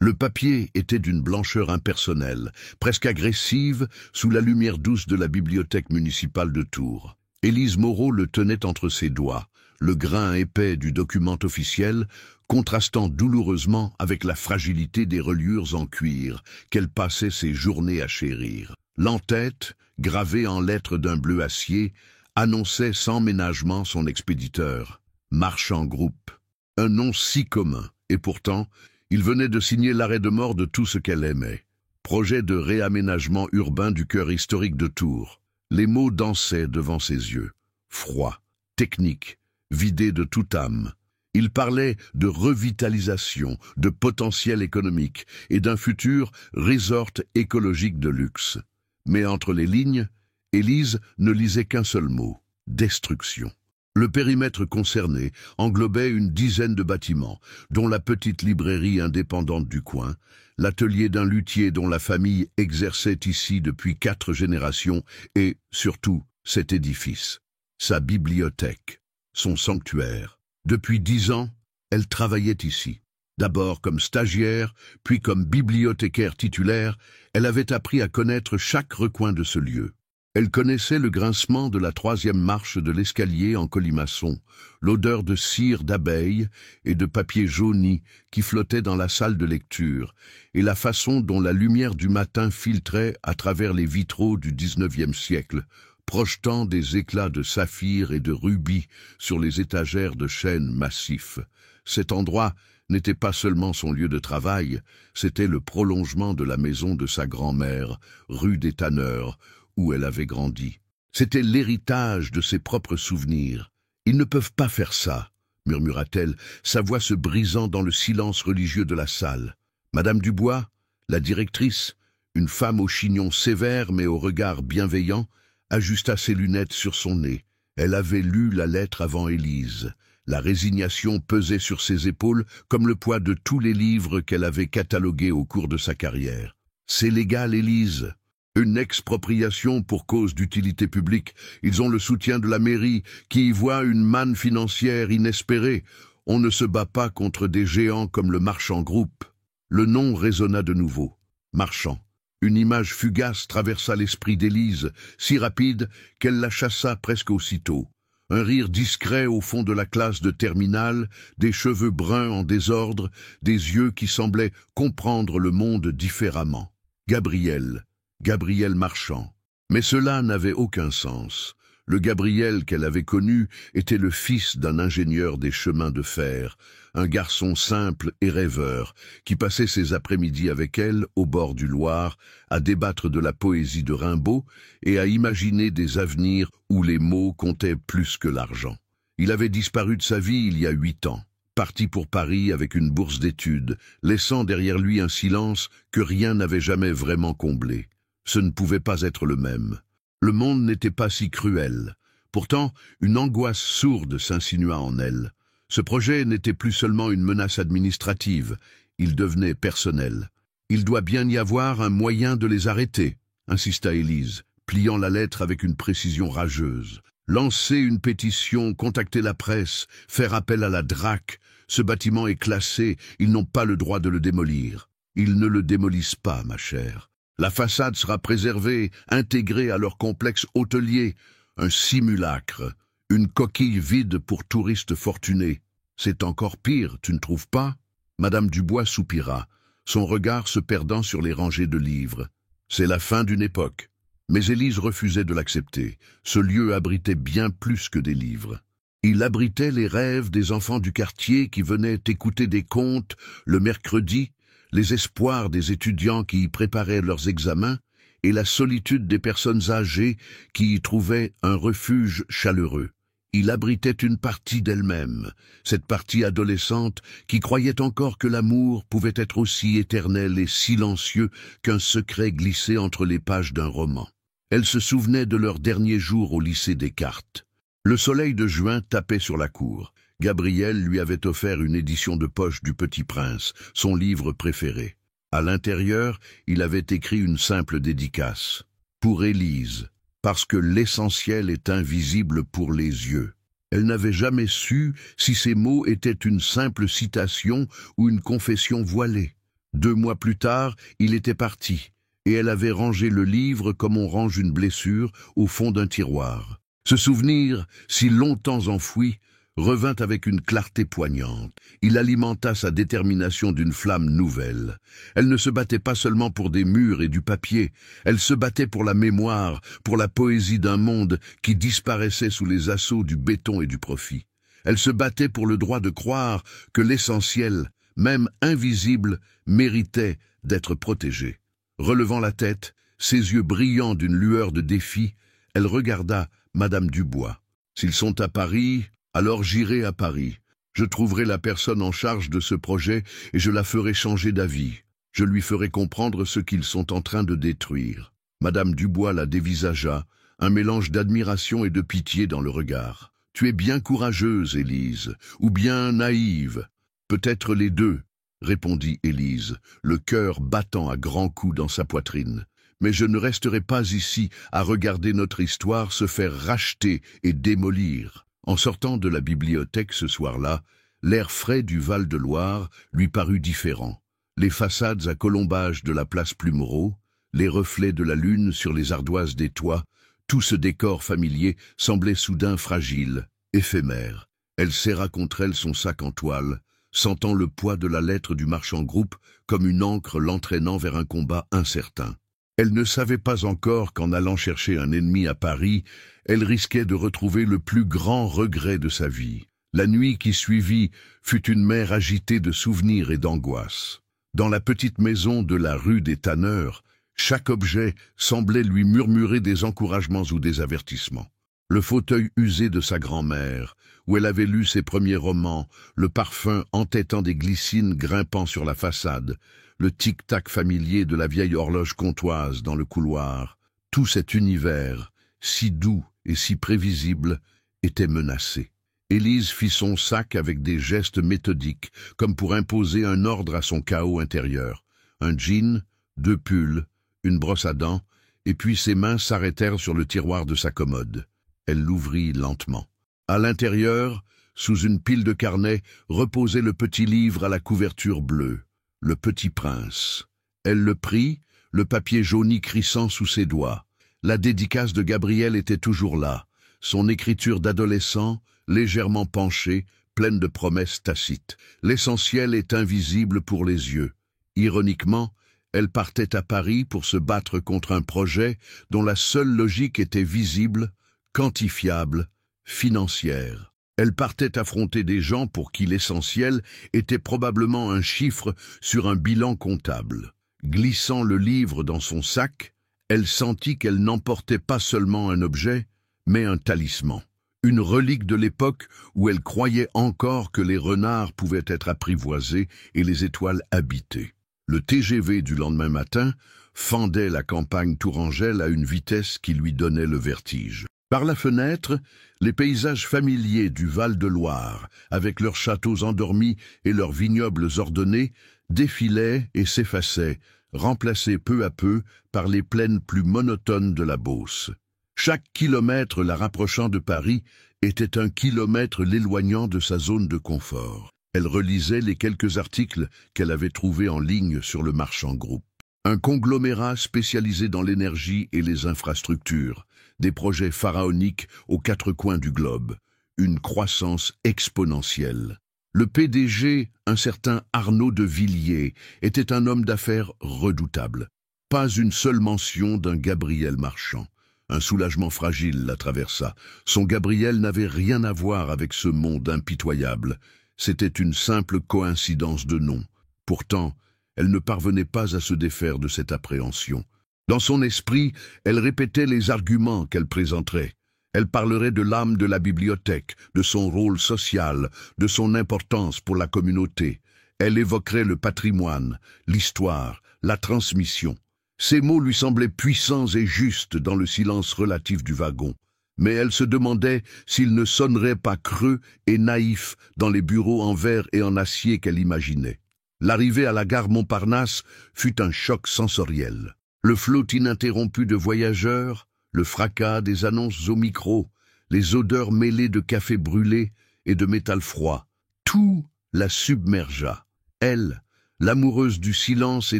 Le papier était d'une blancheur impersonnelle, presque agressive, sous la lumière douce de la bibliothèque municipale de Tours. Élise Moreau le tenait entre ses doigts, le grain épais du document officiel, contrastant douloureusement avec la fragilité des reliures en cuir qu'elle passait ses journées à chérir. L'entête, gravée en lettres d'un bleu acier, annonçait sans ménagement son expéditeur, Marchand Group. Un nom si commun, et pourtant, il venait de signer l'arrêt de mort de tout ce qu'elle aimait. Projet de réaménagement urbain du cœur historique de Tours. Les mots dansaient devant ses yeux. Froid, technique, vidé de toute âme. Il parlait de revitalisation, de potentiel économique et d'un futur resort écologique de luxe. Mais entre les lignes, Élise ne lisait qu'un seul mot, destruction. Le périmètre concerné englobait une dizaine de bâtiments, dont la petite librairie indépendante du coin, l'atelier d'un luthier dont la famille exerçait ici depuis 4 générations et, surtout, cet édifice, sa bibliothèque, son sanctuaire. Depuis 10 ans, elle travaillait ici. D'abord comme stagiaire, puis comme bibliothécaire titulaire, elle avait appris à connaître chaque recoin de ce lieu. Elle connaissait le grincement de la 3e marche de l'escalier en colimaçon, l'odeur de cire d'abeilles et de papier jauni qui flottait dans la salle de lecture, et la façon dont la lumière du matin filtrait à travers les vitraux du 19e siècle, projetant des éclats de saphir et de rubis sur les étagères de chêne massif. Cet endroit n'était pas seulement son lieu de travail, c'était le prolongement de la maison de sa grand-mère, rue des Tanneurs, où elle avait grandi. C'était l'héritage de ses propres souvenirs. « Ils ne peuvent pas faire ça », murmura-t-elle, sa voix se brisant dans le silence religieux de la salle. Madame Dubois, la directrice, une femme au chignon sévère mais au regard bienveillant, ajusta ses lunettes sur son nez. Elle avait lu la lettre avant Élise. La résignation pesait sur ses épaules comme le poids de tous les livres qu'elle avait catalogués au cours de sa carrière. « C'est légal, Élise. Une expropriation pour cause d'utilité publique. Ils ont le soutien de la mairie, qui y voit une manne financière inespérée. On ne se bat pas contre des géants comme le Marchand Group. » Le nom résonna de nouveau. Marchand. Une image fugace traversa l'esprit d'Élise, si rapide qu'elle la chassa presque aussitôt. Un rire discret au fond de la classe de terminale, des cheveux bruns en désordre, des yeux qui semblaient comprendre le monde différemment. Gabriel Marchand. Mais cela n'avait aucun sens. Le Gabriel qu'elle avait connu était le fils d'un ingénieur des chemins de fer, un garçon simple et rêveur, qui passait ses après-midi avec elle, au bord du Loir, à débattre de la poésie de Rimbaud et à imaginer des avenirs où les mots comptaient plus que l'argent. Il avait disparu de sa vie il y a 8 ans, parti pour Paris avec une bourse d'études, laissant derrière lui un silence que rien n'avait jamais vraiment comblé. Ce ne pouvait pas être le même. Le monde n'était pas si cruel. Pourtant, une angoisse sourde s'insinua en elle. Ce projet n'était plus seulement une menace administrative, il devenait personnel. « Il doit bien y avoir un moyen de les arrêter », insista Élise, pliant la lettre avec une précision rageuse. « Lancer une pétition, contacter la presse, faire appel à la DRAC. Ce bâtiment est classé, ils n'ont pas le droit de le démolir. Ils ne le démolissent pas, ma chère. La façade sera préservée, intégrée à leur complexe hôtelier. Un simulacre, une coquille vide pour touristes fortunés. C'est encore pire, tu ne trouves pas ?» Madame Dubois soupira, son regard se perdant sur les rangées de livres. C'est la fin d'une époque. Mais Élise refusait de l'accepter. Ce lieu abritait bien plus que des livres. Il abritait les rêves des enfants du quartier qui venaient écouter des contes le mercredi, les espoirs des étudiants qui y préparaient leurs examens et la solitude des personnes âgées qui y trouvaient un refuge chaleureux. Il abritait une partie d'elle-même, cette partie adolescente qui croyait encore que l'amour pouvait être aussi éternel et silencieux qu'un secret glissé entre les pages d'un roman. Elle se souvenait de leurs derniers jours au lycée Descartes. Le soleil de juin tapait sur la cour. Gabriel lui avait offert une édition de poche du Petit Prince, son livre préféré. À l'intérieur, il avait écrit une simple dédicace. Pour Élise, parce que l'essentiel est invisible pour les yeux. Elle n'avait jamais su si ces mots étaient une simple citation ou une confession voilée. 2 mois plus tard, il était parti, et elle avait rangé le livre comme on range une blessure au fond d'un tiroir. Ce souvenir, si longtemps enfoui, revint avec une clarté poignante. Il alimenta sa détermination d'une flamme nouvelle. Elle ne se battait pas seulement pour des murs et du papier, elle se battait pour la mémoire, pour la poésie d'un monde qui disparaissait sous les assauts du béton et du profit. Elle se battait pour le droit de croire que l'essentiel, même invisible, méritait d'être protégé. Relevant la tête, ses yeux brillants d'une lueur de défi, elle regarda Madame Dubois. « S'ils sont à Paris, alors j'irai à Paris. Je trouverai la personne en charge de ce projet et je la ferai changer d'avis. Je lui ferai comprendre ce qu'ils sont en train de détruire. » Madame Dubois la dévisagea, un mélange d'admiration et de pitié dans le regard. « Tu es bien courageuse, Élise, ou bien naïve. Peut-être les deux, » répondit Élise, le cœur battant à grands coups dans sa poitrine. « Mais je ne resterai pas ici à regarder notre histoire se faire racheter et démolir. » En sortant de la bibliothèque ce soir-là, l'air frais du Val-de-Loire lui parut différent. Les façades à colombages de la place Plumereau, les reflets de la lune sur les ardoises des toits, tout ce décor familier semblait soudain fragile, éphémère. Elle serra contre elle son sac en toile, sentant le poids de la lettre du marchand groupe comme une ancre l'entraînant vers un combat incertain. Elle ne savait pas encore qu'en allant chercher un ennemi à Paris, elle risquait de retrouver le plus grand regret de sa vie. La nuit qui suivit fut une mer agitée de souvenirs et d'angoisse. Dans la petite maison de la rue des Tanneurs, chaque objet semblait lui murmurer des encouragements ou des avertissements. Le fauteuil usé de sa grand-mère, où elle avait lu ses premiers romans, le parfum entêtant des glycines grimpant sur la façade, le tic-tac familier de la vieille horloge comtoise dans le couloir, tout cet univers, si doux et si prévisible, était menacé. Élise fit son sac avec des gestes méthodiques, comme pour imposer un ordre à son chaos intérieur. Un jean, 2 pulls, une brosse à dents, et puis ses mains s'arrêtèrent sur le tiroir de sa commode. Elle l'ouvrit lentement. À l'intérieur, sous une pile de carnets, reposait le petit livre à la couverture bleue, Le Petit Prince. Elle le prit, le papier jauni crissant sous ses doigts. La dédicace de Gabriel était toujours là, son écriture d'adolescent, légèrement penchée, pleine de promesses tacites. L'essentiel est invisible pour les yeux. Ironiquement, elle partait à Paris pour se battre contre un projet dont la seule logique était visible, quantifiable, financière. Elle partait affronter des gens pour qui l'essentiel était probablement un chiffre sur un bilan comptable. Glissant le livre dans son sac, elle sentit qu'elle n'emportait pas seulement un objet, mais un talisman. Une relique de l'époque où elle croyait encore que les renards pouvaient être apprivoisés et les étoiles habitées. Le TGV du lendemain matin fendait la campagne tourangelle à une vitesse qui lui donnait le vertige. Par la fenêtre, les paysages familiers du Val-de-Loire, avec leurs châteaux endormis et leurs vignobles ordonnés, défilaient et s'effaçaient, remplacés peu à peu par les plaines plus monotones de la Beauce. Chaque kilomètre la rapprochant de Paris était un kilomètre l'éloignant de sa zone de confort. Elle relisait les quelques articles qu'elle avait trouvés en ligne sur le marchand groupe. Un conglomérat spécialisé dans l'énergie et les infrastructures, des projets pharaoniques aux 4 coins du globe, une croissance exponentielle. Le PDG, un certain Arnaud de Villiers, était un homme d'affaires redoutable. Pas une seule mention d'un Gabriel Marchand. Un soulagement fragile la traversa. Son Gabriel n'avait rien à voir avec ce monde impitoyable. C'était une simple coïncidence de nom. Pourtant, elle ne parvenait pas à se défaire de cette appréhension. Dans son esprit, elle répétait les arguments qu'elle présenterait. Elle parlerait de l'âme de la bibliothèque, de son rôle social, de son importance pour la communauté. Elle évoquerait le patrimoine, l'histoire, la transmission. Ces mots lui semblaient puissants et justes dans le silence relatif du wagon. Mais elle se demandait s'ils ne sonneraient pas creux et naïfs dans les bureaux en verre et en acier qu'elle imaginait. L'arrivée à la gare Montparnasse fut un choc sensoriel. Le flot ininterrompu de voyageurs, le fracas des annonces au micro, les odeurs mêlées de café brûlé et de métal froid, tout la submergea. Elle, l'amoureuse du silence et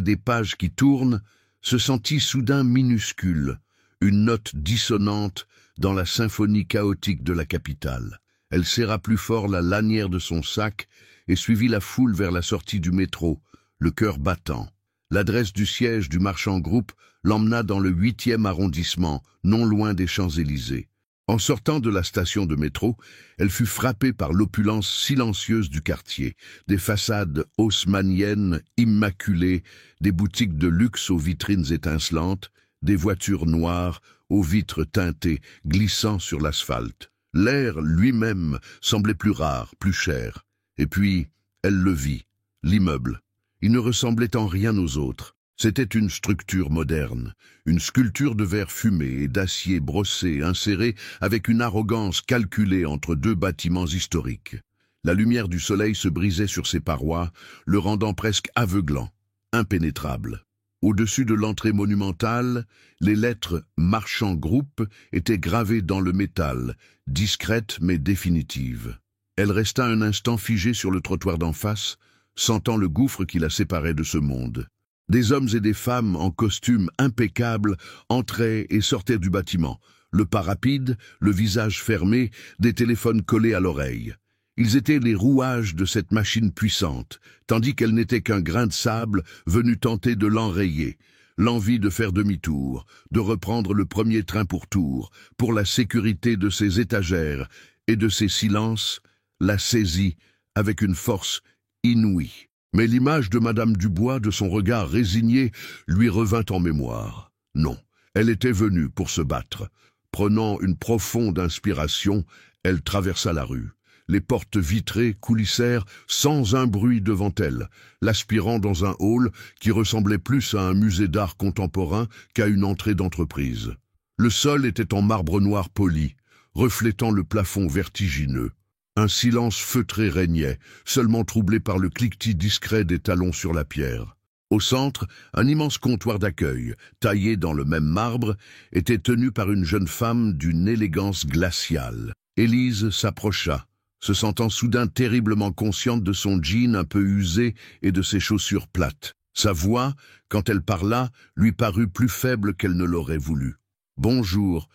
des pages qui tournent, se sentit soudain minuscule, une note dissonante dans la symphonie chaotique de la capitale. Elle serra plus fort la lanière de son sac et suivit la foule vers la sortie du métro, le cœur battant. L'adresse du siège du marchand groupe l'emmena dans le 8e arrondissement, non loin des Champs-Élysées. En sortant de la station de métro, elle fut frappée par l'opulence silencieuse du quartier, des façades haussmanniennes immaculées, des boutiques de luxe aux vitrines étincelantes, des voitures noires aux vitres teintées glissant sur l'asphalte. L'air lui-même semblait plus rare, plus cher. Et puis, elle le vit, l'immeuble. Il ne ressemblait en rien aux autres. C'était une structure moderne, une sculpture de verre fumé et d'acier brossé, insérée avec une arrogance calculée entre deux bâtiments historiques. La lumière du soleil se brisait sur ses parois, le rendant presque aveuglant, impénétrable. Au-dessus de l'entrée monumentale, les lettres « Marchand Groupe » étaient gravées dans le métal, discrètes mais définitives. Elle resta un instant figée sur le trottoir d'en face, sentant le gouffre qui la séparait de ce monde. Des hommes et des femmes en costume impeccable entraient et sortaient du bâtiment, le pas rapide, le visage fermé, des téléphones collés à l'oreille. Ils étaient les rouages de cette machine puissante, tandis qu'elle n'était qu'un grain de sable venu tenter de l'enrayer. L'envie de faire demi-tour, de reprendre le premier train pour Tours, pour la sécurité de ses étagères et de ses silences, la saisit avec une force inouïe. Mais l'image de Madame Dubois, de son regard résigné, lui revint en mémoire. Non, elle était venue pour se battre. Prenant une profonde inspiration, elle traversa la rue. Les portes vitrées coulissèrent sans un bruit devant elle, l'aspirant dans un hall qui ressemblait plus à un musée d'art contemporain qu'à une entrée d'entreprise. Le sol était en marbre noir poli, reflétant le plafond vertigineux. Un silence feutré régnait, seulement troublé par le cliquetis discret des talons sur la pierre. Au centre, un immense comptoir d'accueil, taillé dans le même marbre, était tenu par une jeune femme d'une élégance glaciale. Élise s'approcha, se sentant soudain terriblement consciente de son jean un peu usé et de ses chaussures plates. Sa voix, quand elle parla, lui parut plus faible qu'elle ne l'aurait voulu. « Bonjour,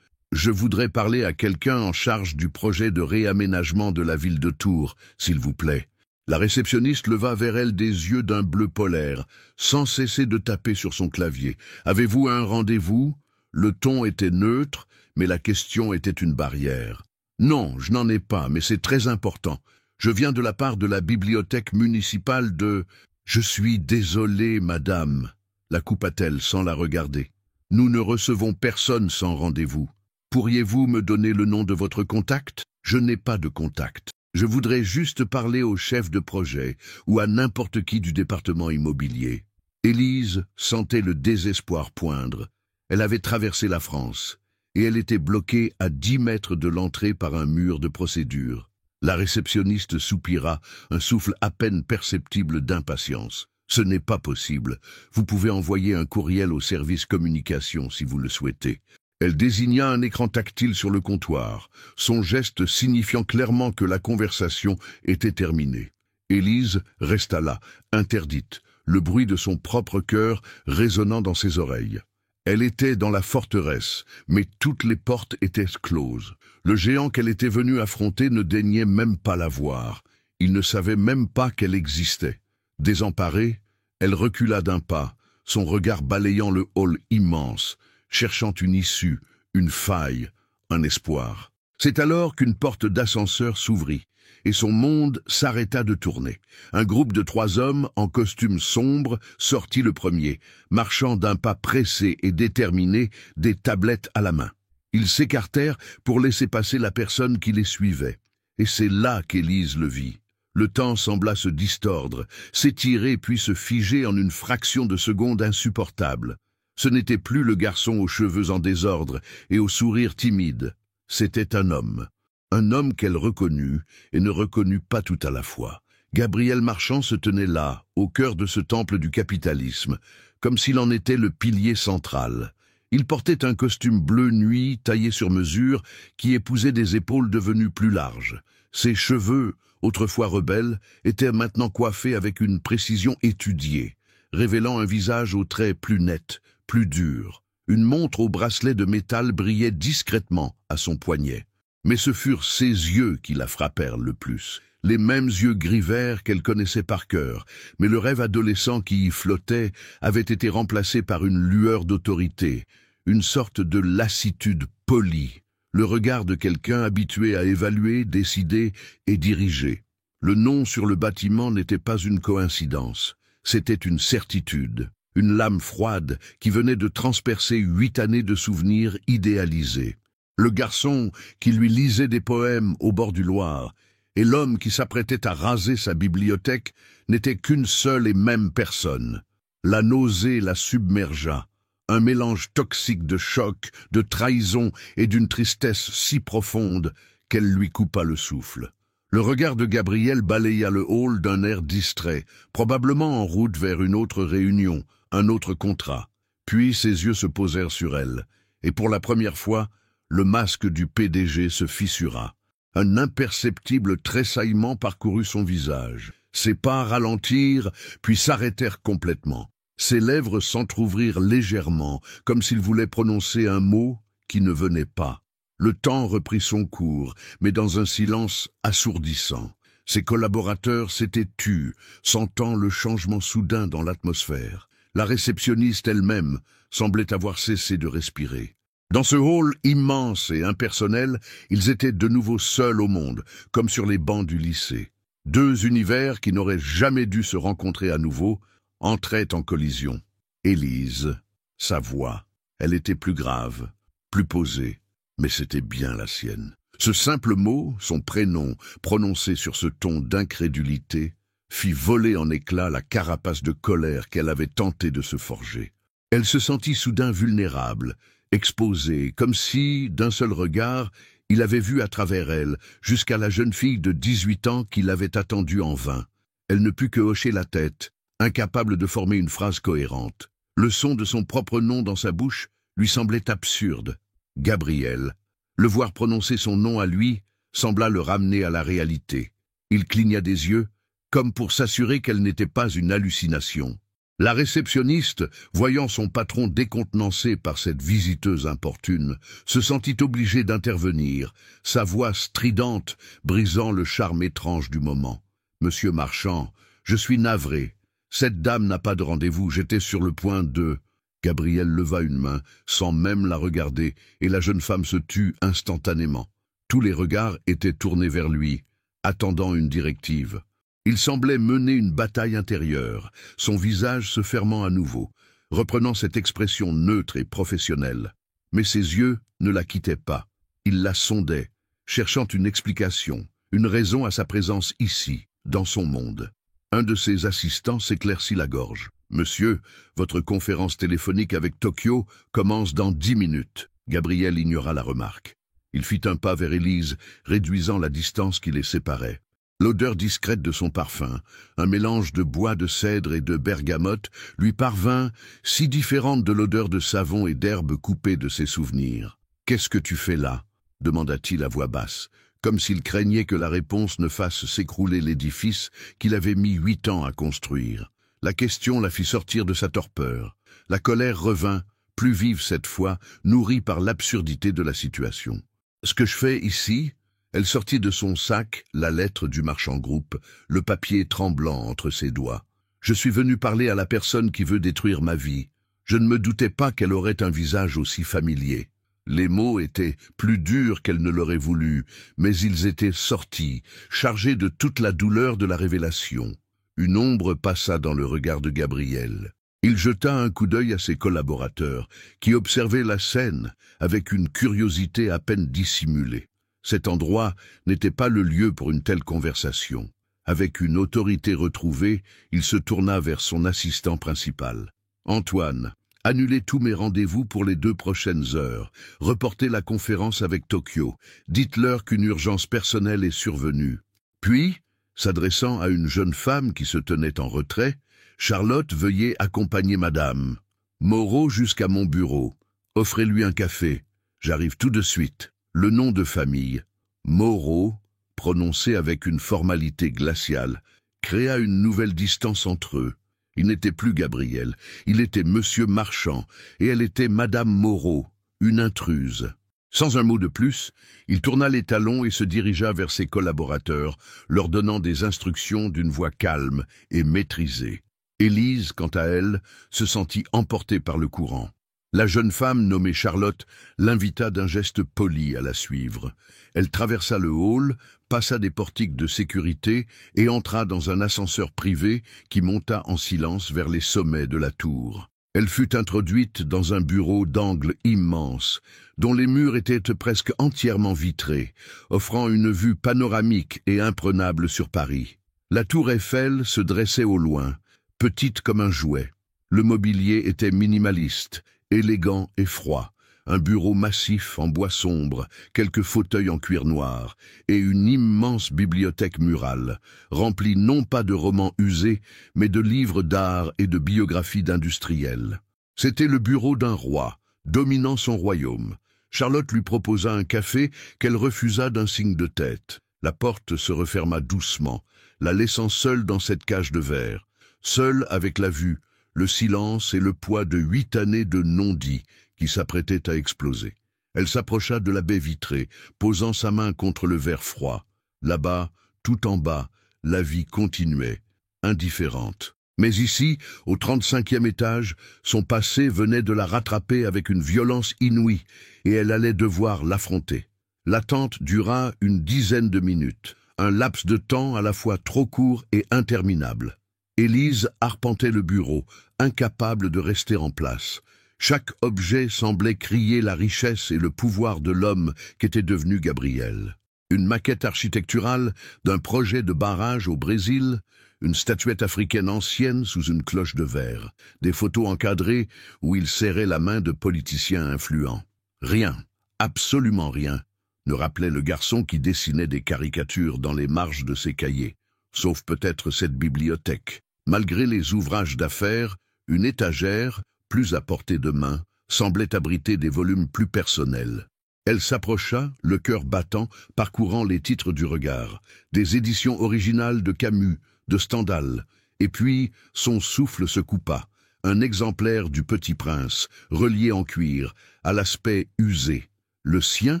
Je voudrais parler à quelqu'un en charge du projet de réaménagement de la ville de Tours, s'il vous plaît. » La réceptionniste leva vers elle des yeux d'un bleu polaire, sans cesser de taper sur son clavier. « Avez-vous un rendez-vous » Le ton était neutre, mais la question était une barrière. « Non, je n'en ai pas, mais c'est très important. Je viens de la part de la bibliothèque municipale de... »« Je suis désolée, madame, » la coupa-t-elle sans la regarder. « Nous ne recevons personne sans rendez-vous. Pourriez-vous me donner le nom de votre contact ? Je n'ai pas de contact. Je voudrais juste parler au chef de projet ou à n'importe qui du département immobilier. » Élise sentait le désespoir poindre. Elle avait traversé la France et elle était bloquée à 10 mètres de l'entrée par un mur de procédure. La réceptionniste soupira, un souffle à peine perceptible d'impatience. « Ce n'est pas possible. Vous pouvez envoyer un courriel au service communication si vous le souhaitez. » Elle désigna un écran tactile sur le comptoir, son geste signifiant clairement que la conversation était terminée. Élise resta là, interdite, le bruit de son propre cœur résonnant dans ses oreilles. Elle était dans la forteresse, mais toutes les portes étaient closes. Le géant qu'elle était venue affronter ne daignait même pas la voir. Il ne savait même pas qu'elle existait. Désemparée, elle recula d'un pas, son regard balayant le hall immense, cherchant une issue, une faille, un espoir. C'est alors qu'une porte d'ascenseur s'ouvrit, et son monde s'arrêta de tourner. Un groupe de 3 hommes, en costume sombre, sortit le premier, marchant d'un pas pressé et déterminé, des tablettes à la main. Ils s'écartèrent pour laisser passer la personne qui les suivait. Et c'est là qu'Élise le vit. Le temps sembla se distordre, s'étirer puis se figer en une fraction de seconde insupportable. Ce n'était plus le garçon aux cheveux en désordre et au sourire timide. C'était un homme qu'elle reconnut et ne reconnut pas tout à la fois. Gabriel Marchand se tenait là, au cœur de ce temple du capitalisme, comme s'il en était le pilier central. Il portait un costume bleu nuit taillé sur mesure qui épousait des épaules devenues plus larges. Ses cheveux, autrefois rebelle, était maintenant coiffée avec une précision étudiée, révélant un visage aux traits plus nets, plus durs. Une montre au bracelet de métal brillait discrètement à son poignet. Mais ce furent ses yeux qui la frappèrent le plus. Les mêmes yeux gris-verts qu'elle connaissait par cœur, mais le rêve adolescent qui y flottait avait été remplacé par une lueur d'autorité, une sorte de lassitude polie, le regard de quelqu'un habitué à évaluer, décider et diriger. Le nom sur le bâtiment n'était pas une coïncidence, c'était une certitude, une lame froide qui venait de transpercer 8 années de souvenirs idéalisés. Le garçon qui lui lisait des poèmes au bord du Loir, et l'homme qui s'apprêtait à raser sa bibliothèque n'étaient qu'une seule et même personne. La nausée la submergea, un mélange toxique de choc, de trahison et d'une tristesse si profonde qu'elle lui coupa le souffle. Le regard de Gabriel balaya le hall d'un air distrait, probablement en route vers une autre réunion, un autre contrat. Puis ses yeux se posèrent sur elle, et pour la première fois, le masque du PDG se fissura. Un imperceptible tressaillement parcourut son visage. Ses pas ralentirent, puis s'arrêtèrent complètement. Ses lèvres s'entr'ouvrirent légèrement, comme s'il voulait prononcer un mot qui ne venait pas. Le temps reprit son cours, mais dans un silence assourdissant. Ses collaborateurs s'étaient tus, sentant le changement soudain dans l'atmosphère. La réceptionniste elle-même semblait avoir cessé de respirer. Dans ce hall immense et impersonnel, ils étaient de nouveau seuls au monde, comme sur les bancs du lycée. 2 univers qui n'auraient jamais dû se rencontrer à nouveau entraient en collision. Élise, sa voix, elle était plus grave, plus posée, mais c'était bien la sienne. Ce simple mot, son prénom, prononcé sur ce ton d'incrédulité, fit voler en éclats la carapace de colère qu'elle avait tenté de se forger. Elle se sentit soudain vulnérable, exposée, comme si, d'un seul regard, il avait vu à travers elle, jusqu'à la jeune fille de 18 ans qui l'avait attendue en vain. Elle ne put que hocher la tête, incapable de former une phrase cohérente. Le son de son propre nom dans sa bouche lui semblait absurde. Gabriel. Le voir prononcer son nom à lui sembla le ramener à la réalité. Il cligna des yeux, comme pour s'assurer qu'elle n'était pas une hallucination. La réceptionniste, voyant son patron décontenancé par cette visiteuse importune, se sentit obligée d'intervenir, sa voix stridente brisant le charme étrange du moment. « Monsieur Marchand, je suis navré. Cette dame n'a pas de rendez-vous, j'étais sur le point de... » Gabriel leva une main, sans même la regarder, et la jeune femme se tut instantanément. Tous les regards étaient tournés vers lui, attendant une directive. Il semblait mener une bataille intérieure, son visage se fermant à nouveau, reprenant cette expression neutre et professionnelle. Mais ses yeux ne la quittaient pas. Il la sondait, cherchant une explication, une raison à sa présence ici, dans son monde. Un de ses assistants s'éclaircit la gorge. « Monsieur, votre conférence téléphonique avec Tokyo commence dans 10 minutes. » Gabriel ignora la remarque. Il fit un pas vers Élise, réduisant la distance qui les séparait. L'odeur discrète de son parfum, un mélange de bois de cèdre et de bergamote, lui parvint, si différente de l'odeur de savon et d'herbes coupées de ses souvenirs. « Qu'est-ce que tu fais là ?» demanda-t-il à voix basse, comme s'il craignait que la réponse ne fasse s'écrouler l'édifice qu'il avait mis 8 ans à construire. La question la fit sortir de sa torpeur. La colère revint, plus vive cette fois, nourrie par l'absurdité de la situation. « Ce que je fais ici ?» Elle sortit de son sac la lettre du marchand-groupe, le papier tremblant entre ses doigts. « Je suis venu parler à la personne qui veut détruire ma vie. Je ne me doutais pas qu'elle aurait un visage aussi familier. » Les mots étaient plus durs qu'elle ne l'aurait voulu, mais ils étaient sortis, chargés de toute la douleur de la révélation. Une ombre passa dans le regard de Gabriel. Il jeta un coup d'œil à ses collaborateurs, qui observaient la scène avec une curiosité à peine dissimulée. Cet endroit n'était pas le lieu pour une telle conversation. Avec une autorité retrouvée, il se tourna vers son assistant principal. « Antoine, annulez tous mes rendez-vous pour les 2 prochaines heures. Reportez la conférence avec Tokyo. Dites-leur qu'une urgence personnelle est survenue. » Puis, s'adressant à une jeune femme qui se tenait en retrait, « Charlotte, veuillez accompagner madame. Moreau jusqu'à mon bureau. Offrez-lui un café. J'arrive tout de suite. » Le nom de famille, Moreau, prononcé avec une formalité glaciale, créa une nouvelle distance entre eux. Il n'était plus Gabriel, il était Monsieur Marchand, et elle était Madame Moreau, une intruse. Sans un mot de plus, il tourna les talons et se dirigea vers ses collaborateurs, leur donnant des instructions d'une voix calme et maîtrisée. Élise, quant à elle, se sentit emportée par le courant. La jeune femme, nommée Charlotte, l'invita d'un geste poli à la suivre. Elle traversa le hall, passa des portiques de sécurité et entra dans un ascenseur privé qui monta en silence vers les sommets de la tour. Elle fut introduite dans un bureau d'angle immense, dont les murs étaient presque entièrement vitrés, offrant une vue panoramique et imprenable sur Paris. La tour Eiffel se dressait au loin, petite comme un jouet. Le mobilier était minimaliste, élégant et froid. Un bureau massif en bois sombre, quelques fauteuils en cuir noir, et une immense bibliothèque murale, remplie non pas de romans usés, mais de livres d'art et de biographies d'industriels. C'était le bureau d'un roi, dominant son royaume. Charlotte lui proposa un café qu'elle refusa d'un signe de tête. La porte se referma doucement, la laissant seule dans cette cage de verre, seule avec la vue, le silence et le poids de 8 années de non-dit qui s'apprêtaient à exploser. Elle s'approcha de la baie vitrée, posant sa main contre le verre froid. Là-bas, tout en bas, la vie continuait, indifférente. Mais ici, au 35e étage, son passé venait de la rattraper avec une violence inouïe, et elle allait devoir l'affronter. L'attente dura une dizaine de minutes, un laps de temps à la fois trop court et interminable. Élise arpentait le bureau, incapable de rester en place. Chaque objet semblait crier la richesse et le pouvoir de l'homme qu'était devenu Gabriel. Une maquette architecturale d'un projet de barrage au Brésil, une statuette africaine ancienne sous une cloche de verre, des photos encadrées où il serrait la main de politiciens influents. Rien, absolument rien, ne rappelait le garçon qui dessinait des caricatures dans les marges de ses cahiers, sauf peut-être cette bibliothèque. Malgré les ouvrages d'affaires, une étagère, plus à portée de main, semblait abriter des volumes plus personnels. Elle s'approcha, le cœur battant, parcourant les titres du regard, des éditions originales de Camus, de Stendhal, et puis son souffle se coupa, un exemplaire du Petit Prince, relié en cuir, à l'aspect usé. Le sien?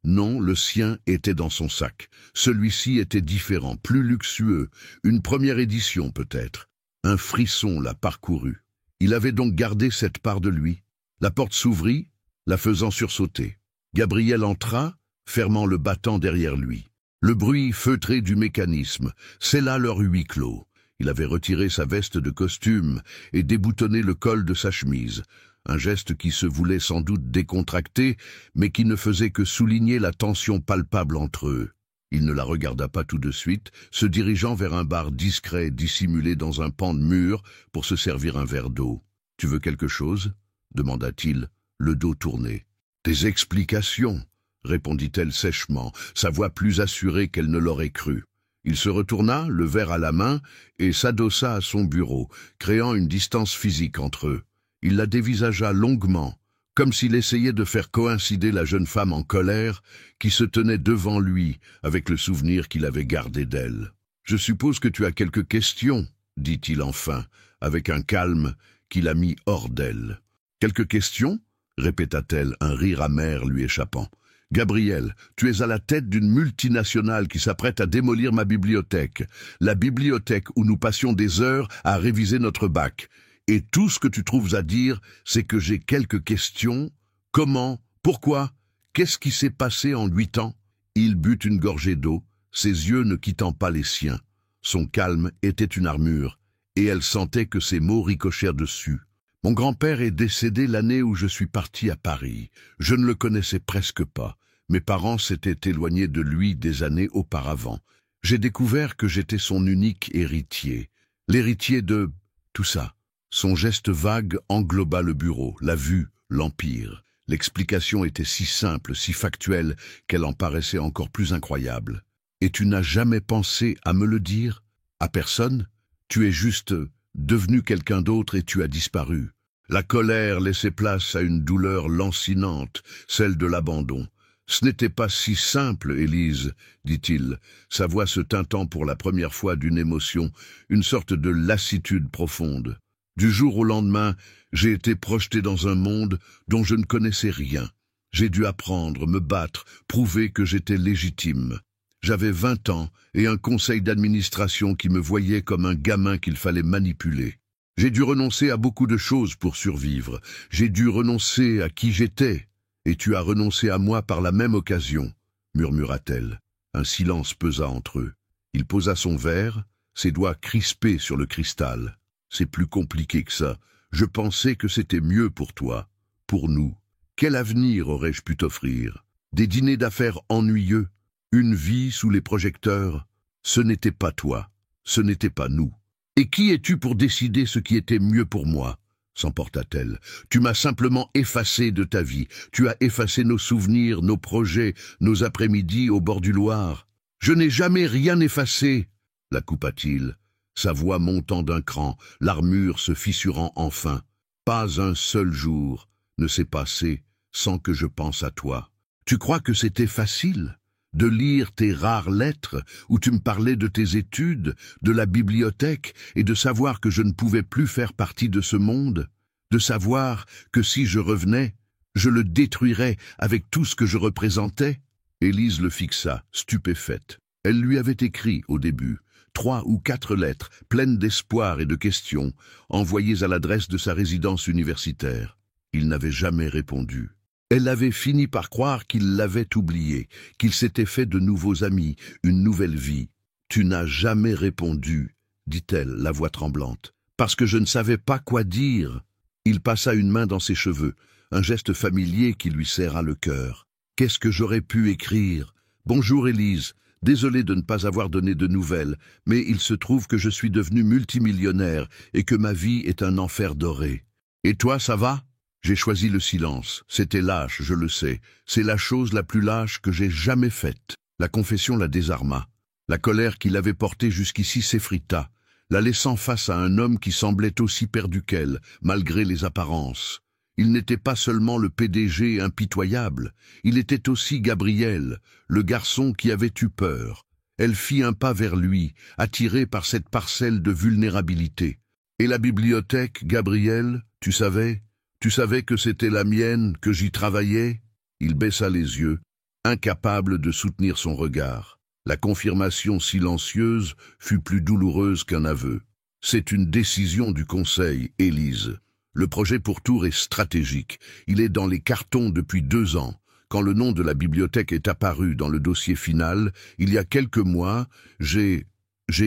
Non, le sien était dans son sac. Celui-ci était différent, plus luxueux, une première édition peut-être. Un frisson la parcourut. Il avait donc gardé cette part de lui. La porte s'ouvrit, la faisant sursauter. Gabriel entra, fermant le battant derrière lui. Le bruit feutré du mécanisme scella leur huis clos. Il avait retiré sa veste de costume et déboutonné le col de sa chemise, un geste qui se voulait sans doute décontracté, mais qui ne faisait que souligner la tension palpable entre eux. Il ne la regarda pas tout de suite, se dirigeant vers un bar discret dissimulé dans un pan de mur pour se servir un verre d'eau. « Tu veux quelque chose ?» demanda-t-il, le dos tourné. « Des explications ?» répondit-elle sèchement, sa voix plus assurée qu'elle ne l'aurait cru. Il se retourna, le verre à la main, et s'adossa à son bureau, créant une distance physique entre eux. Il la dévisagea longuement, comme s'il essayait de faire coïncider la jeune femme en colère qui se tenait devant lui avec le souvenir qu'il avait gardé d'elle. « Je suppose que tu as quelques questions, » dit-il enfin, avec un calme qui la mit hors d'elle. « Quelques questions ?» répéta-t-elle, un rire amer lui échappant. « Gabriel, tu es à la tête d'une multinationale qui s'apprête à démolir ma bibliothèque, la bibliothèque où nous passions des heures à réviser notre bac. Et tout ce que tu trouves à dire, c'est que j'ai quelques questions. Comment? Pourquoi? Qu'est-ce qui s'est passé en 8 ans? » Il but une gorgée d'eau, ses yeux ne quittant pas les siens. Son calme était une armure, et elle sentait que ses mots ricochèrent dessus. « Mon grand-père est décédé l'année où je suis parti à Paris. Je ne le connaissais presque pas. Mes parents s'étaient éloignés de lui des années auparavant. J'ai découvert que j'étais son unique héritier. L'héritier de... tout ça. » Son geste vague engloba le bureau, la vue, l'empire. L'explication était si simple, si factuelle, qu'elle en paraissait encore plus incroyable. « Et tu n'as jamais pensé à me le dire? À personne? Tu es juste devenu quelqu'un d'autre et tu as disparu. » La colère laissait place à une douleur lancinante, celle de l'abandon. Ce n'était pas si simple, Élise, dit-il, sa voix se teintant pour la première fois d'une émotion, une sorte de lassitude profonde. Du jour au lendemain, j'ai été projeté dans un monde dont je ne connaissais rien. J'ai dû apprendre, me battre, prouver que j'étais légitime. J'avais 20 ans et un conseil d'administration qui me voyait comme un gamin qu'il fallait manipuler. J'ai dû renoncer à beaucoup de choses pour survivre. J'ai dû renoncer à qui j'étais. Et tu as renoncé à moi par la même occasion, murmura-t-elle. Un silence pesa entre eux. Il posa son verre, ses doigts crispés sur le cristal. C'est plus compliqué que ça. Je pensais que c'était mieux pour toi, pour nous. Quel avenir aurais-je pu t'offrir? Des dîners d'affaires ennuyeux? Une vie sous les projecteurs? Ce n'était pas toi, ce n'était pas nous. Et qui es-tu pour décider ce qui était mieux pour moi? S'emporta-t-elle. Tu m'as simplement effacé de ta vie. Tu as effacé nos souvenirs, nos projets, nos après-midi au bord du Loir. Je n'ai jamais rien effacé, la coupa-t-il, sa voix montant d'un cran, l'armure se fissurant enfin. Pas un seul jour ne s'est passé sans que je pense à toi. Tu crois que c'était facile de lire tes rares lettres où tu me parlais de tes études, de la bibliothèque et de savoir que je ne pouvais plus faire partie de ce monde, de savoir que si je revenais, je le détruirais avec tout ce que je représentais? Élise le fixa, stupéfaite. Elle lui avait écrit au début 3 ou 4 lettres pleines d'espoir et de questions, envoyées à l'adresse de sa résidence universitaire. Il n'avait jamais répondu. Elle avait fini par croire qu'il l'avait oublié, qu'il s'était fait de nouveaux amis, une nouvelle vie. « Tu n'as jamais répondu, » dit-elle, la voix tremblante, « parce que je ne savais pas quoi dire. » Il passa une main dans ses cheveux, un geste familier qui lui serra le cœur. « Qu'est-ce que j'aurais pu écrire? Bonjour Élise, désolé de ne pas avoir donné de nouvelles, mais il se trouve que je suis devenu multimillionnaire et que ma vie est un enfer doré. Et toi, ça va ? » J'ai choisi le silence. C'était lâche, je le sais. C'est la chose la plus lâche que j'ai jamais faite. La confession la désarma. La colère qui l'avait portée jusqu'ici s'effrita, la laissant face à un homme qui semblait aussi perdu qu'elle, malgré les apparences. Il n'était pas seulement le PDG impitoyable, il était aussi Gabriel, le garçon qui avait eu peur. Elle fit un pas vers lui, attirée par cette parcelle de vulnérabilité. « Et la bibliothèque, Gabriel, tu savais ? Tu savais que c'était la mienne, que j'y travaillais ?» Il baissa les yeux, incapable de soutenir son regard. La confirmation silencieuse fut plus douloureuse qu'un aveu. « C'est une décision du Conseil, Élise. Le projet pour Tours est stratégique. Il est dans les cartons depuis 2 ans. Quand le nom de la bibliothèque est apparu dans le dossier final, il y a quelques mois, j'ai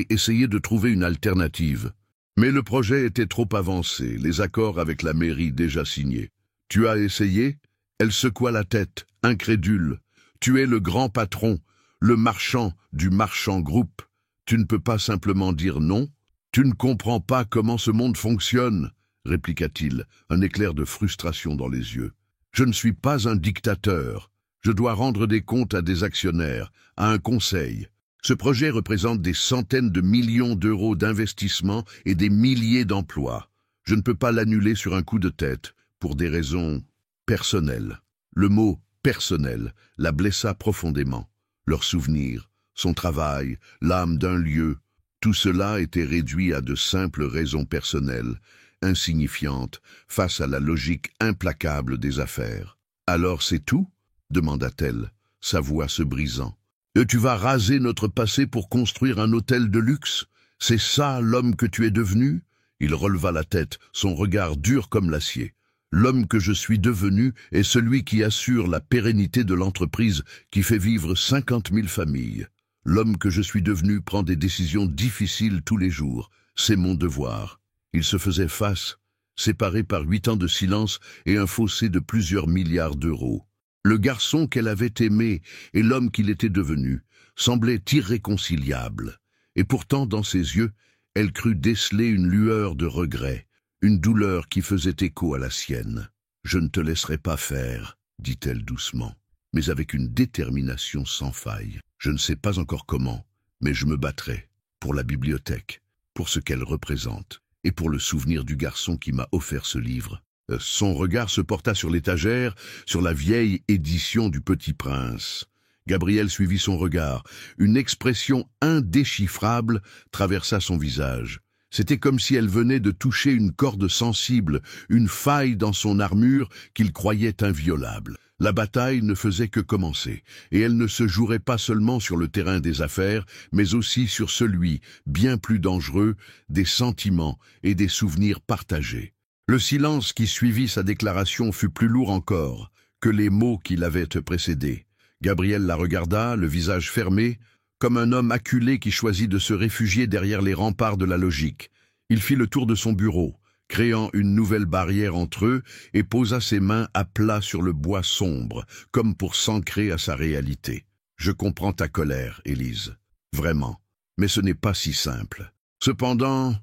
essayé de trouver une alternative. Mais le projet était trop avancé, les accords avec la mairie déjà signés. « Tu as essayé ?» Elle secoua la tête, incrédule. « Tu es le grand patron, le marchand du marchand groupe. Tu ne peux pas simplement dire non? Tu ne comprends pas comment ce monde fonctionne ?» répliqua-t-il, un éclair de frustration dans les yeux. « Je ne suis pas un dictateur. Je dois rendre des comptes à des actionnaires, à un conseil. Ce projet représente des centaines de millions d'euros d'investissement et des milliers d'emplois. Je ne peux pas l'annuler sur un coup de tête, pour des raisons personnelles. » Le mot « personnel » la blessa profondément. Leurs souvenirs, son travail, l'âme d'un lieu, tout cela était réduit à de simples raisons personnelles, insignifiantes, face à la logique implacable des affaires. « Alors c'est tout ?» demanda-t-elle, sa voix se brisant. « Tu vas raser notre passé pour construire un hôtel de luxe? C'est ça l'homme que tu es devenu ?» Il releva la tête, son regard dur comme l'acier. « L'homme que je suis devenu est celui qui assure la pérennité de l'entreprise qui fait vivre 50 000 familles. L'homme que je suis devenu prend des décisions difficiles tous les jours. C'est mon devoir. » Il se faisait face, séparé par 8 ans de silence et un fossé de plusieurs milliards d'euros. Le garçon qu'elle avait aimé et l'homme qu'il était devenu semblaient irréconciliables. Et pourtant, dans ses yeux, elle crut déceler une lueur de regret, une douleur qui faisait écho à la sienne. « Je ne te laisserai pas faire, » dit-elle doucement, mais avec une détermination sans faille. « Je ne sais pas encore comment, mais je me battrai pour la bibliothèque, pour ce qu'elle représente, et pour le souvenir du garçon qui m'a offert ce livre. » Son regard se porta sur l'étagère, sur la vieille édition du Petit Prince. Gabrielle suivit son regard. Une expression indéchiffrable traversa son visage. C'était comme si elle venait de toucher une corde sensible, une faille dans son armure qu'il croyait inviolable. La bataille ne faisait que commencer, et elle ne se jouerait pas seulement sur le terrain des affaires, mais aussi sur celui, bien plus dangereux, des sentiments et des souvenirs partagés. Le silence qui suivit sa déclaration fut plus lourd encore que les mots qui l'avaient précédé. Gabrielle la regarda, le visage fermé, comme un homme acculé qui choisit de se réfugier derrière les remparts de la logique. Il fit le tour de son bureau, créant une nouvelle barrière entre eux, et posa ses mains à plat sur le bois sombre, comme pour s'ancrer à sa réalité. « Je comprends ta colère, Élise. Vraiment. Mais ce n'est pas si simple. Cependant... »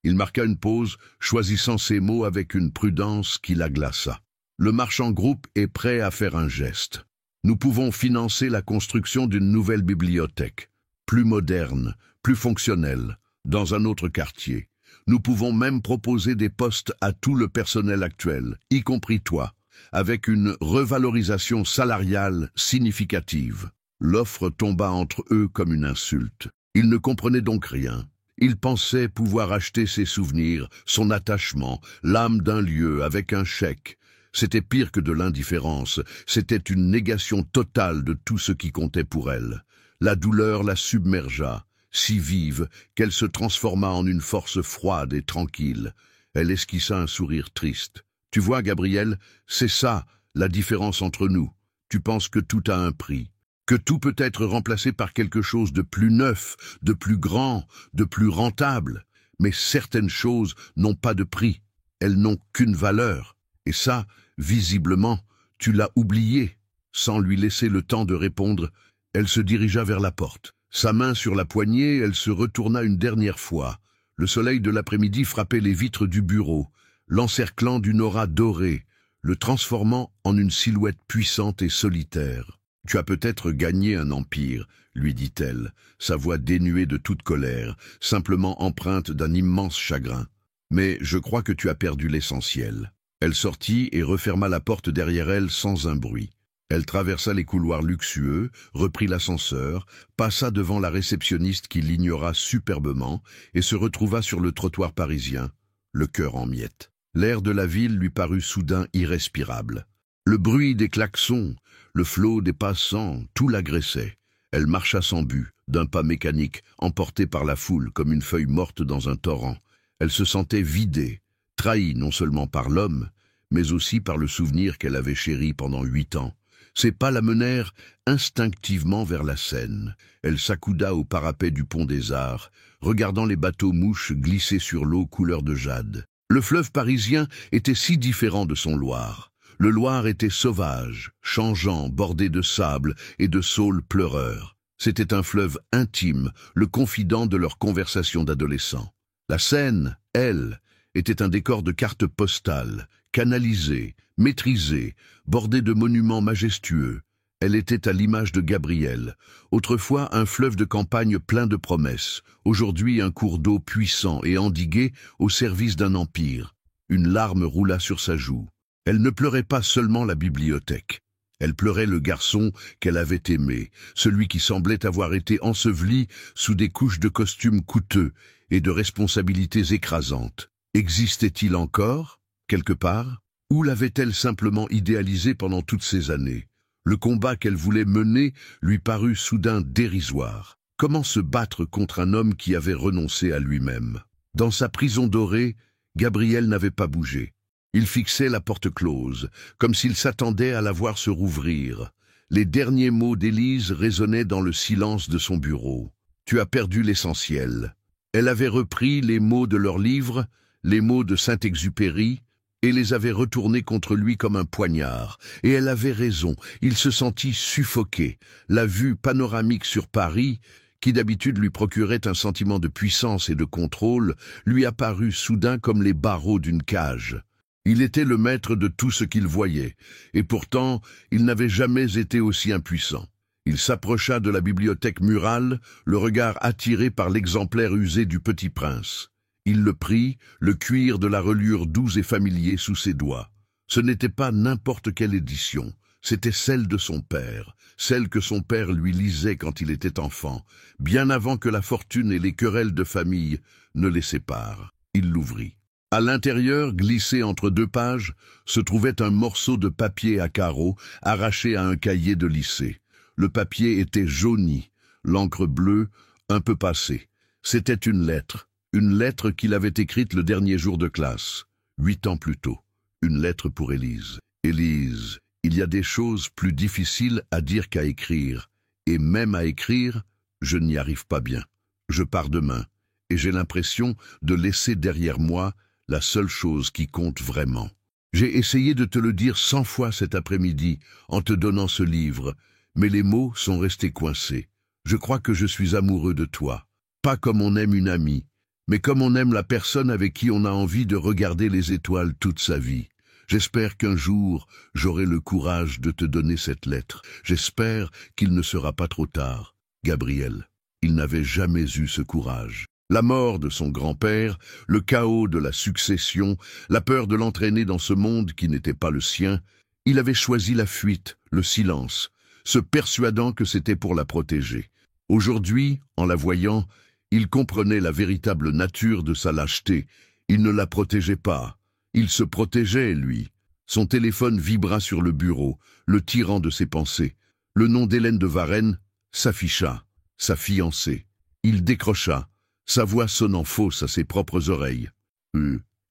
Il marqua une pause, choisissant ses mots avec une prudence qui la glaça. « Le marchand groupe est prêt à faire un geste. Nous pouvons financer la construction d'une nouvelle bibliothèque, plus moderne, plus fonctionnelle, dans un autre quartier. Nous pouvons même proposer des postes à tout le personnel actuel, y compris toi, avec une revalorisation salariale significative. » L'offre tomba entre eux comme une insulte. Ils ne comprenaient donc rien. Il pensait pouvoir acheter ses souvenirs, son attachement, l'âme d'un lieu avec un chèque. C'était pire que de l'indifférence, c'était une négation totale de tout ce qui comptait pour elle. La douleur la submergea, si vive qu'elle se transforma en une force froide et tranquille. Elle esquissa un sourire triste. « Tu vois, Gabrielle, c'est ça, la différence entre nous. Tu penses que tout a un prix. Que tout peut être remplacé par quelque chose de plus neuf, de plus grand, de plus rentable. Mais certaines choses n'ont pas de prix. Elles n'ont qu'une valeur. Et ça, visiblement, tu l'as oublié. » Sans lui laisser le temps de répondre, elle se dirigea vers la porte. Sa main sur la poignée, elle se retourna une dernière fois. Le soleil de l'après-midi frappait les vitres du bureau, l'encerclant d'une aura dorée, le transformant en une silhouette puissante et solitaire. « Tu as peut-être gagné un empire, » lui dit-elle, sa voix dénuée de toute colère, simplement empreinte d'un immense chagrin. « Mais je crois que tu as perdu l'essentiel. » Elle sortit et referma la porte derrière elle sans un bruit. Elle traversa les couloirs luxueux, reprit l'ascenseur, passa devant la réceptionniste qui l'ignora superbement et se retrouva sur le trottoir parisien, le cœur en miettes. L'air de la ville lui parut soudain irrespirable. Le bruit des klaxons, le flot des passants, tout l'agressait. Elle marcha sans but, d'un pas mécanique, emportée par la foule comme une feuille morte dans un torrent. Elle se sentait vidée, trahie non seulement par l'homme, mais aussi par le souvenir qu'elle avait chéri pendant 8 ans. Ses pas la menèrent instinctivement vers la Seine. Elle s'accouda au parapet du pont des Arts, regardant les bateaux-mouches glisser sur l'eau couleur de jade. Le fleuve parisien était si différent de son Loire. Le Loire était sauvage, changeant, bordé de sable et de saules pleureurs. C'était un fleuve intime, le confident de leurs conversations d'adolescents. La Seine, elle, était un décor de cartes postales, canalisé, maîtrisé, bordé de monuments majestueux. Elle était à l'image de Gabrielle, autrefois un fleuve de campagne plein de promesses, aujourd'hui un cours d'eau puissant et endigué au service d'un empire. Une larme roula sur sa joue. Elle ne pleurait pas seulement la bibliothèque. Elle pleurait le garçon qu'elle avait aimé, celui qui semblait avoir été enseveli sous des couches de costumes coûteux et de responsabilités écrasantes. Existait-il encore, quelque part? Ou l'avait-elle simplement idéalisé pendant toutes ces années? Le combat qu'elle voulait mener lui parut soudain dérisoire. Comment se battre contre un homme qui avait renoncé à lui-même? Dans sa prison dorée, Gabrielle n'avait pas bougé. Il fixait la porte close, comme s'il s'attendait à la voir se rouvrir. Les derniers mots d'Élise résonnaient dans le silence de son bureau. « Tu as perdu l'essentiel. » Elle avait repris les mots de leur livre, les mots de Saint-Exupéry, et les avait retournés contre lui comme un poignard. Et elle avait raison, il se sentit suffoqué. La vue panoramique sur Paris, qui d'habitude lui procurait un sentiment de puissance et de contrôle, lui apparut soudain comme les barreaux d'une cage. Il était le maître de tout ce qu'il voyait, et pourtant il n'avait jamais été aussi impuissant. Il s'approcha de la bibliothèque murale, le regard attiré par l'exemplaire usé du Petit Prince. Il le prit, le cuir de la reliure doux et familier sous ses doigts. Ce n'était pas n'importe quelle édition, c'était celle de son père, celle que son père lui lisait quand il était enfant, bien avant que la fortune et les querelles de famille ne les séparent. Il l'ouvrit. À l'intérieur, glissé entre deux pages, se trouvait un morceau de papier à carreaux arraché à un cahier de lycée. Le papier était jauni, l'encre bleue, un peu passée. C'était une lettre qu'il avait écrite le dernier jour de classe, 8 ans plus tôt. Une lettre pour Élise. Élise, il y a des choses plus difficiles à dire qu'à écrire, et même à écrire, je n'y arrive pas bien. Je pars demain, et j'ai l'impression de laisser derrière moi la seule chose qui compte vraiment. J'ai essayé de te le dire 100 fois cet après-midi en te donnant ce livre, mais les mots sont restés coincés. Je crois que je suis amoureux de toi, pas comme on aime une amie, mais comme on aime la personne avec qui on a envie de regarder les étoiles toute sa vie. J'espère qu'un jour, j'aurai le courage de te donner cette lettre. J'espère qu'il ne sera pas trop tard. Gabriel, il n'avait jamais eu ce courage. La mort de son grand-père, le chaos de la succession, la peur de l'entraîner dans ce monde qui n'était pas le sien, il avait choisi la fuite, le silence, se persuadant que c'était pour la protéger. Aujourd'hui, en la voyant, il comprenait la véritable nature de sa lâcheté. Il ne la protégeait pas. Il se protégeait, lui. Son téléphone vibra sur le bureau, le tirant de ses pensées. Le nom d'Hélène de Varenne s'afficha, sa fiancée. Il décrocha, sa voix sonnant fausse à ses propres oreilles.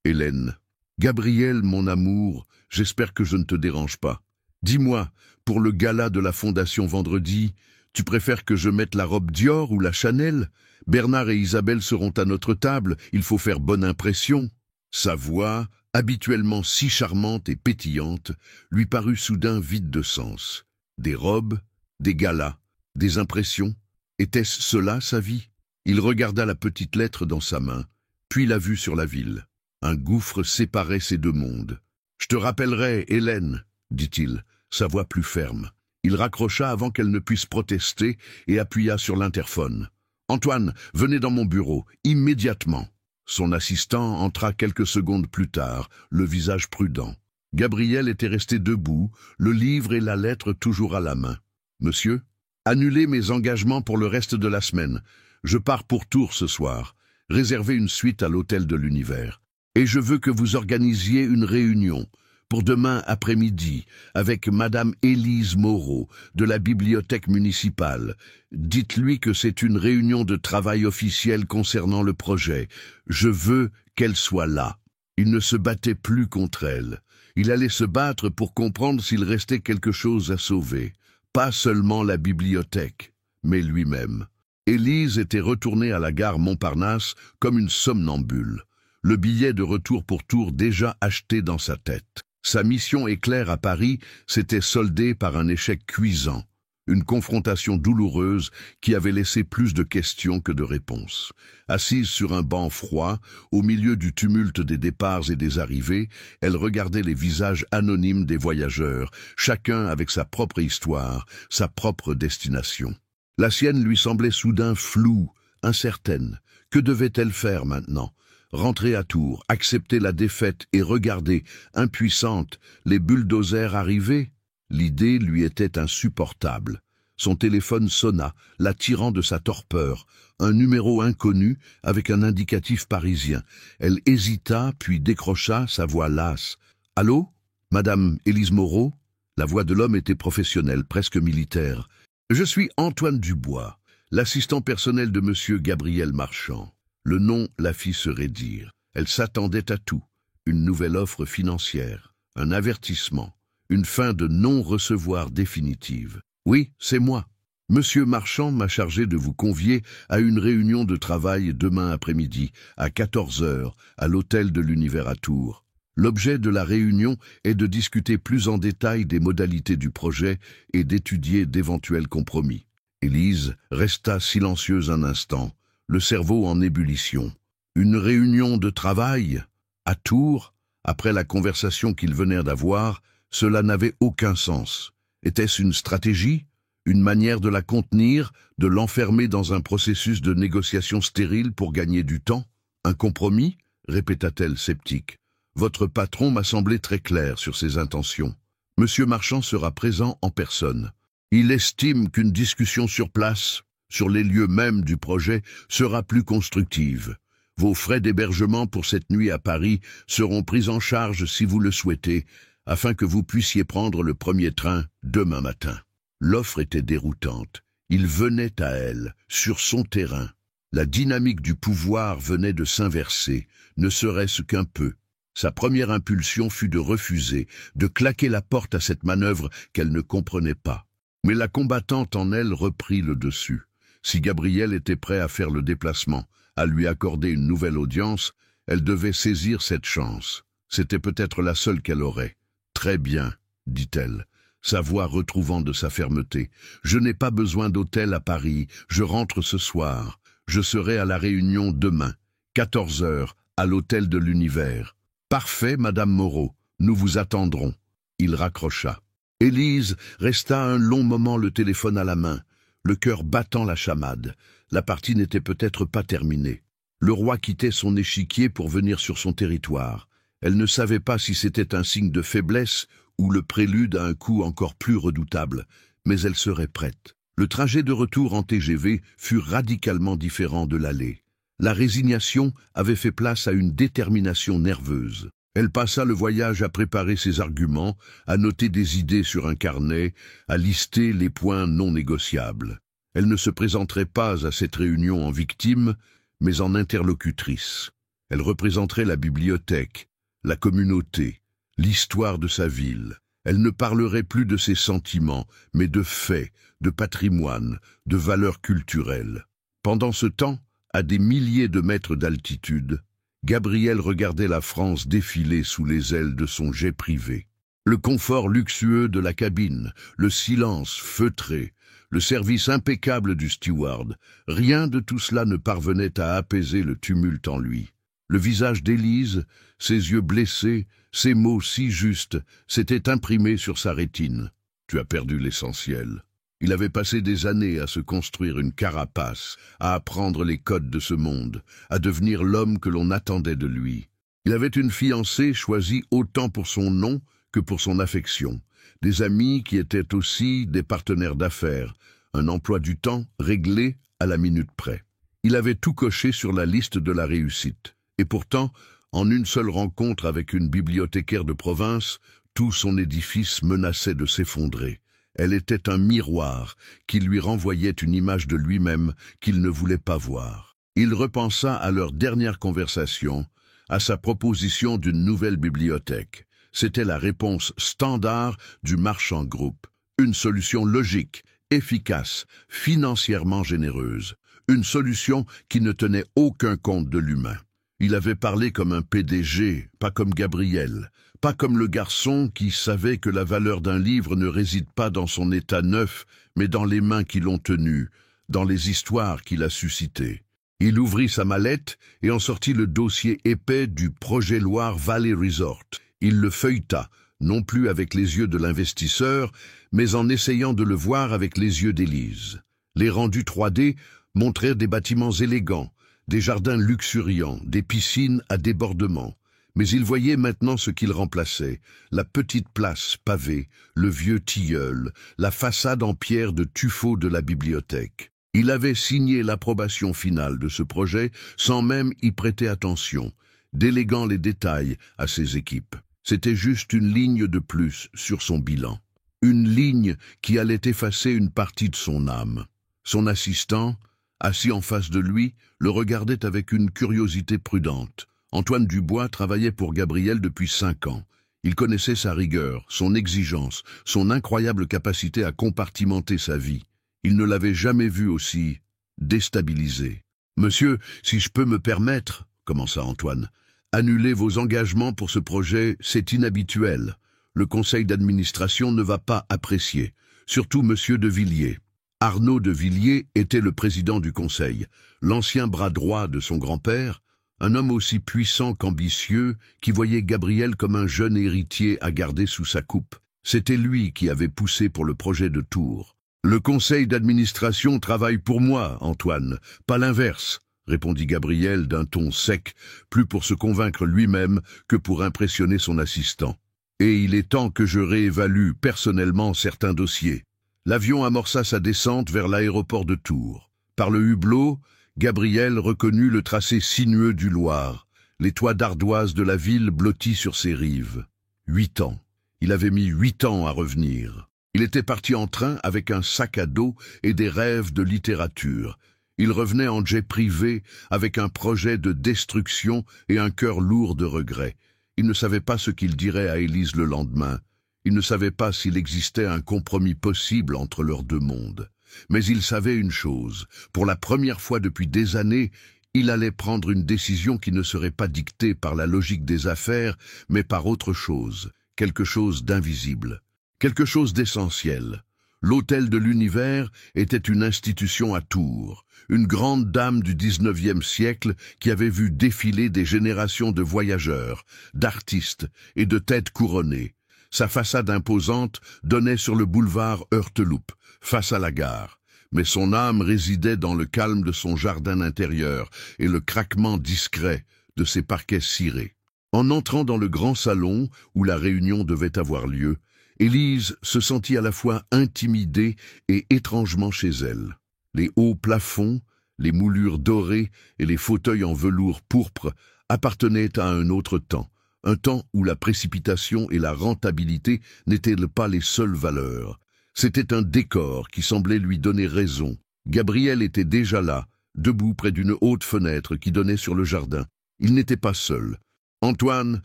Hélène. Gabriel, mon amour, j'espère que je ne te dérange pas. Dis-moi, pour le gala de la Fondation vendredi, tu préfères que je mette la robe Dior ou la Chanel? Bernard et Isabelle seront à notre table, il faut faire bonne impression. Sa voix, habituellement si charmante et pétillante, lui parut soudain vide de sens. Des robes, des galas, des impressions, était-ce cela sa vie? Il regarda la petite lettre dans sa main, puis la vue sur la ville. Un gouffre séparait ces deux mondes. « Je te rappellerai, Hélène, » dit-il, sa voix plus ferme. Il raccrocha avant qu'elle ne puisse protester et appuya sur l'interphone. « Antoine, venez dans mon bureau, immédiatement. » Son assistant entra quelques secondes plus tard, le visage prudent. Gabriel était resté debout, le livre et la lettre toujours à la main. « Monsieur, annulez mes engagements pour le reste de la semaine. Je pars pour Tours ce soir. Réservez une suite à l'hôtel de l'Univers. Et je veux que vous organisiez une réunion pour demain après-midi avec Madame Élise Moreau de la bibliothèque municipale. Dites-lui que c'est une réunion de travail officielle concernant le projet. Je veux qu'elle soit là. » Il ne se battait plus contre elle. Il allait se battre pour comprendre s'il restait quelque chose à sauver. Pas seulement la bibliothèque, mais lui-même. Élise était retournée à la gare Montparnasse comme une somnambule. Le billet de retour pour Tours déjà acheté dans sa tête. Sa mission éclair à Paris s'était soldée par un échec cuisant, une confrontation douloureuse qui avait laissé plus de questions que de réponses. Assise sur un banc froid, au milieu du tumulte des départs et des arrivées, elle regardait les visages anonymes des voyageurs, chacun avec sa propre histoire, sa propre destination. La sienne lui semblait soudain floue, incertaine. Que devait-elle faire maintenant ? Rentrer à Tours, accepter la défaite et regarder, impuissante, les bulldozers arriver? L'idée lui était insupportable. Son téléphone sonna, la tirant de sa torpeur. Un numéro inconnu avec un indicatif parisien. Elle hésita, puis décrocha, sa voix lasse. « Allô ? Madame Élise Moreau ?» La voix de l'homme était professionnelle, presque militaire. « Je suis Antoine Dubois, l'assistant personnel de monsieur Gabriel Marchand. » Le nom la fit se raidir. Elle s'attendait à tout. Une nouvelle offre financière, un avertissement, une fin de non-recevoir définitive. « Oui, c'est moi. Monsieur Marchand m'a chargé de vous convier à une réunion de travail demain après-midi, à 14 heures, à l'hôtel de l'Univers à Tours. L'objet de la réunion est de discuter plus en détail des modalités du projet et d'étudier d'éventuels compromis. » Élise resta silencieuse un instant, le cerveau en ébullition. Une réunion de travail? À Tours, après la conversation qu'ils venèrent d'avoir, cela n'avait aucun sens. Était-ce une stratégie? Une manière de la contenir, de l'enfermer dans un processus de négociation stérile pour gagner du temps? Un compromis? Répéta-t-elle sceptique. Votre patron m'a semblé très clair sur ses intentions. Monsieur Marchand sera présent en personne. Il estime qu'une discussion sur place, sur les lieux mêmes du projet, sera plus constructive. Vos frais d'hébergement pour cette nuit à Paris seront pris en charge si vous le souhaitez, afin que vous puissiez prendre le premier train demain matin. L'offre était déroutante. Il venait à elle, sur son terrain. La dynamique du pouvoir venait de s'inverser, ne serait-ce qu'un peu. Sa première impulsion fut de refuser, de claquer la porte à cette manœuvre qu'elle ne comprenait pas. Mais la combattante en elle reprit le dessus. Si Gabriel était prêt à faire le déplacement, à lui accorder une nouvelle audience, elle devait saisir cette chance. C'était peut-être la seule qu'elle aurait. « Très bien, dit-elle, sa voix retrouvant de sa fermeté. Je n'ai pas besoin d'hôtel à Paris, je rentre ce soir. Je serai à la Réunion demain, 14 heures, à l'hôtel de l'Univers. Parfait, Madame Moreau, nous vous attendrons. » Il raccrocha. Élise resta un long moment le téléphone à la main, le cœur battant la chamade. La partie n'était peut-être pas terminée. Le roi quittait son échiquier pour venir sur son territoire. Elle ne savait pas si c'était un signe de faiblesse ou le prélude à un coup encore plus redoutable, mais elle serait prête. Le trajet de retour en TGV fut radicalement différent de l'aller. La résignation avait fait place à une détermination nerveuse. Elle passa le voyage à préparer ses arguments, à noter des idées sur un carnet, à lister les points non négociables. Elle ne se présenterait pas à cette réunion en victime, mais en interlocutrice. Elle représenterait la bibliothèque, la communauté, l'histoire de sa ville. Elle ne parlerait plus de ses sentiments, mais de faits, de patrimoine, de valeurs culturelles. Pendant ce temps, à des milliers de mètres d'altitude, Gabriel regardait la France défiler sous les ailes de son jet privé. Le confort luxueux de la cabine, le silence feutré, le service impeccable du steward, rien de tout cela ne parvenait à apaiser le tumulte en lui. Le visage d'Élise, ses yeux blessés, ses mots si justes, s'étaient imprimés sur sa rétine. « Tu as perdu l'essentiel. » Il avait passé des années à se construire une carapace, à apprendre les codes de ce monde, à devenir l'homme que l'on attendait de lui. Il avait une fiancée choisie autant pour son nom que pour son affection, des amis qui étaient aussi des partenaires d'affaires, un emploi du temps réglé à la minute près. Il avait tout coché sur la liste de la réussite. Et pourtant, en une seule rencontre avec une bibliothécaire de province, tout son édifice menaçait de s'effondrer. Elle était un miroir qui lui renvoyait une image de lui-même qu'il ne voulait pas voir. Il repensa à leur dernière conversation, à sa proposition d'une nouvelle bibliothèque. C'était la réponse standard du Marchand Group. Une solution logique, efficace, financièrement généreuse. Une solution qui ne tenait aucun compte de l'humain. Il avait parlé comme un PDG, pas comme Gabriel. Pas comme le garçon qui savait que la valeur d'un livre ne réside pas dans son état neuf, mais dans les mains qui l'ont tenu, dans les histoires qu'il a suscitées. Il ouvrit sa mallette et en sortit le dossier épais du projet Loire Valley Resort. Il le feuilleta, non plus avec les yeux de l'investisseur, mais en essayant de le voir avec les yeux d'Élise. Les rendus 3D montrèrent des bâtiments élégants, des jardins luxuriants, des piscines à débordement. Mais il voyait maintenant ce qu'il remplaçait, la petite place pavée, le vieux tilleul, la façade en pierre de tuffeau de la bibliothèque. Il avait signé l'approbation finale de ce projet sans même y prêter attention, déléguant les détails à ses équipes. C'était juste une ligne de plus sur son bilan. Une ligne qui allait effacer une partie de son âme. Son assistant, assis en face de lui, le regardait avec une curiosité prudente. Antoine Dubois travaillait pour Gabriel depuis 5 ans. Il connaissait sa rigueur, son exigence, son incroyable capacité à compartimenter sa vie. Il ne l'avait jamais vu aussi déstabilisé. « Monsieur, si je peux me permettre, » commença Antoine, « annuler vos engagements pour ce projet, c'est inhabituel. Le conseil d'administration ne va pas apprécier, surtout Monsieur de Villiers. » Arnaud de Villiers était le président du conseil, l'ancien bras droit de son grand-père, un homme aussi puissant qu'ambitieux qui voyait Gabriel comme un jeune héritier à garder sous sa coupe. C'était lui qui avait poussé pour le projet de Tours. « Le conseil d'administration travaille pour moi, Antoine, pas l'inverse. » répondit Gabriel d'un ton sec, plus pour se convaincre lui-même que pour impressionner son assistant. Et il est temps que je réévalue personnellement certains dossiers. L'avion amorça sa descente vers l'aéroport de Tours. Par le hublot, Gabriel reconnut le tracé sinueux du Loir, les toits d'ardoise de la ville blottis sur ses rives. 8 ans. Il avait mis 8 ans à revenir. Il était parti en train avec un sac à dos et des rêves de littérature. Il revenait en jet privé avec un projet de destruction et un cœur lourd de regrets. Il ne savait pas ce qu'il dirait à Élise le lendemain. Il ne savait pas s'il existait un compromis possible entre leurs deux mondes. Mais il savait une chose. Pour la première fois depuis des années, il allait prendre une décision qui ne serait pas dictée par la logique des affaires, mais par autre chose, quelque chose d'invisible, quelque chose d'essentiel. L'Hôtel de l'Univers était une institution à Tours, une grande dame du 19e siècle qui avait vu défiler des générations de voyageurs, d'artistes et de têtes couronnées. Sa façade imposante donnait sur le boulevard Heurteloup, face à la gare. Mais son âme résidait dans le calme de son jardin intérieur et le craquement discret de ses parquets cirés. En entrant dans le grand salon où la réunion devait avoir lieu, Élise se sentit à la fois intimidée et étrangement chez elle. Les hauts plafonds, les moulures dorées et les fauteuils en velours pourpre appartenaient à un autre temps, un temps où la précipitation et la rentabilité n'étaient pas les seules valeurs. C'était un décor qui semblait lui donner raison. Gabriel était déjà là, debout près d'une haute fenêtre qui donnait sur le jardin. Il n'était pas seul. Antoine,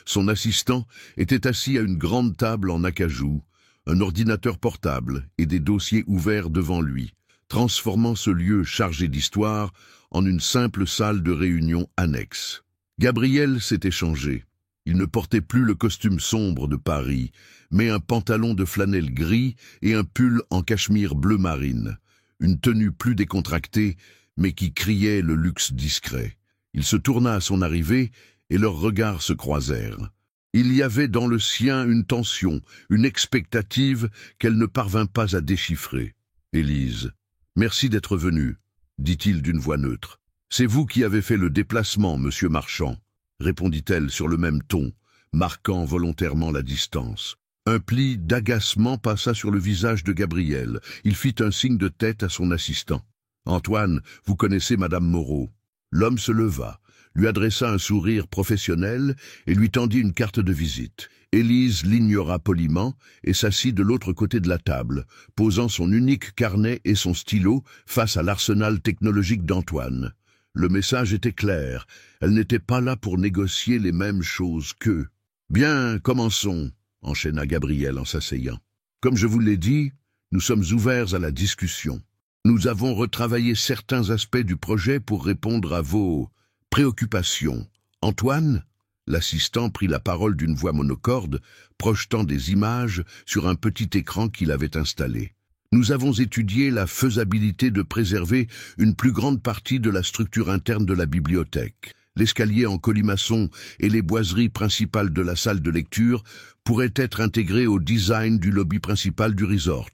son assistant, était assis à une grande table en acajou, un ordinateur portable et des dossiers ouverts devant lui, transformant ce lieu chargé d'histoire en une simple salle de réunion annexe. Gabriel s'était changé. Il ne portait plus le costume sombre de Paris, mais un pantalon de flanelle gris et un pull en cachemire bleu marine, une tenue plus décontractée, mais qui criait le luxe discret. Il se tourna à son arrivée et leurs regards se croisèrent. Il y avait dans le sien une tension, une expectative qu'elle ne parvint pas à déchiffrer. « Élise, merci d'être venue, » dit-il d'une voix neutre. « C'est vous qui avez fait le déplacement, monsieur Marchand, » répondit-elle sur le même ton, marquant volontairement la distance. Un pli d'agacement passa sur le visage de Gabriel. Il fit un signe de tête à son assistant. « Antoine, vous connaissez Madame Moreau. » L'homme se leva, lui adressa un sourire professionnel et lui tendit une carte de visite. Élise l'ignora poliment et s'assit de l'autre côté de la table, posant son unique carnet et son stylo face à l'arsenal technologique d'Antoine. Le message était clair, elle n'était pas là pour négocier les mêmes choses qu'eux. « Bien, commençons », enchaîna Gabriel en s'asseyant. « Comme je vous l'ai dit, nous sommes ouverts à la discussion. Nous avons retravaillé certains aspects du projet pour répondre à vos préoccupations. Antoine ?» L'assistant prit la parole d'une voix monocorde, projetant des images sur un petit écran qu'il avait installé. Nous avons étudié la faisabilité de préserver une plus grande partie de la structure interne de la bibliothèque. L'escalier en colimaçon et les boiseries principales de la salle de lecture pourraient être intégrés au design du lobby principal du resort.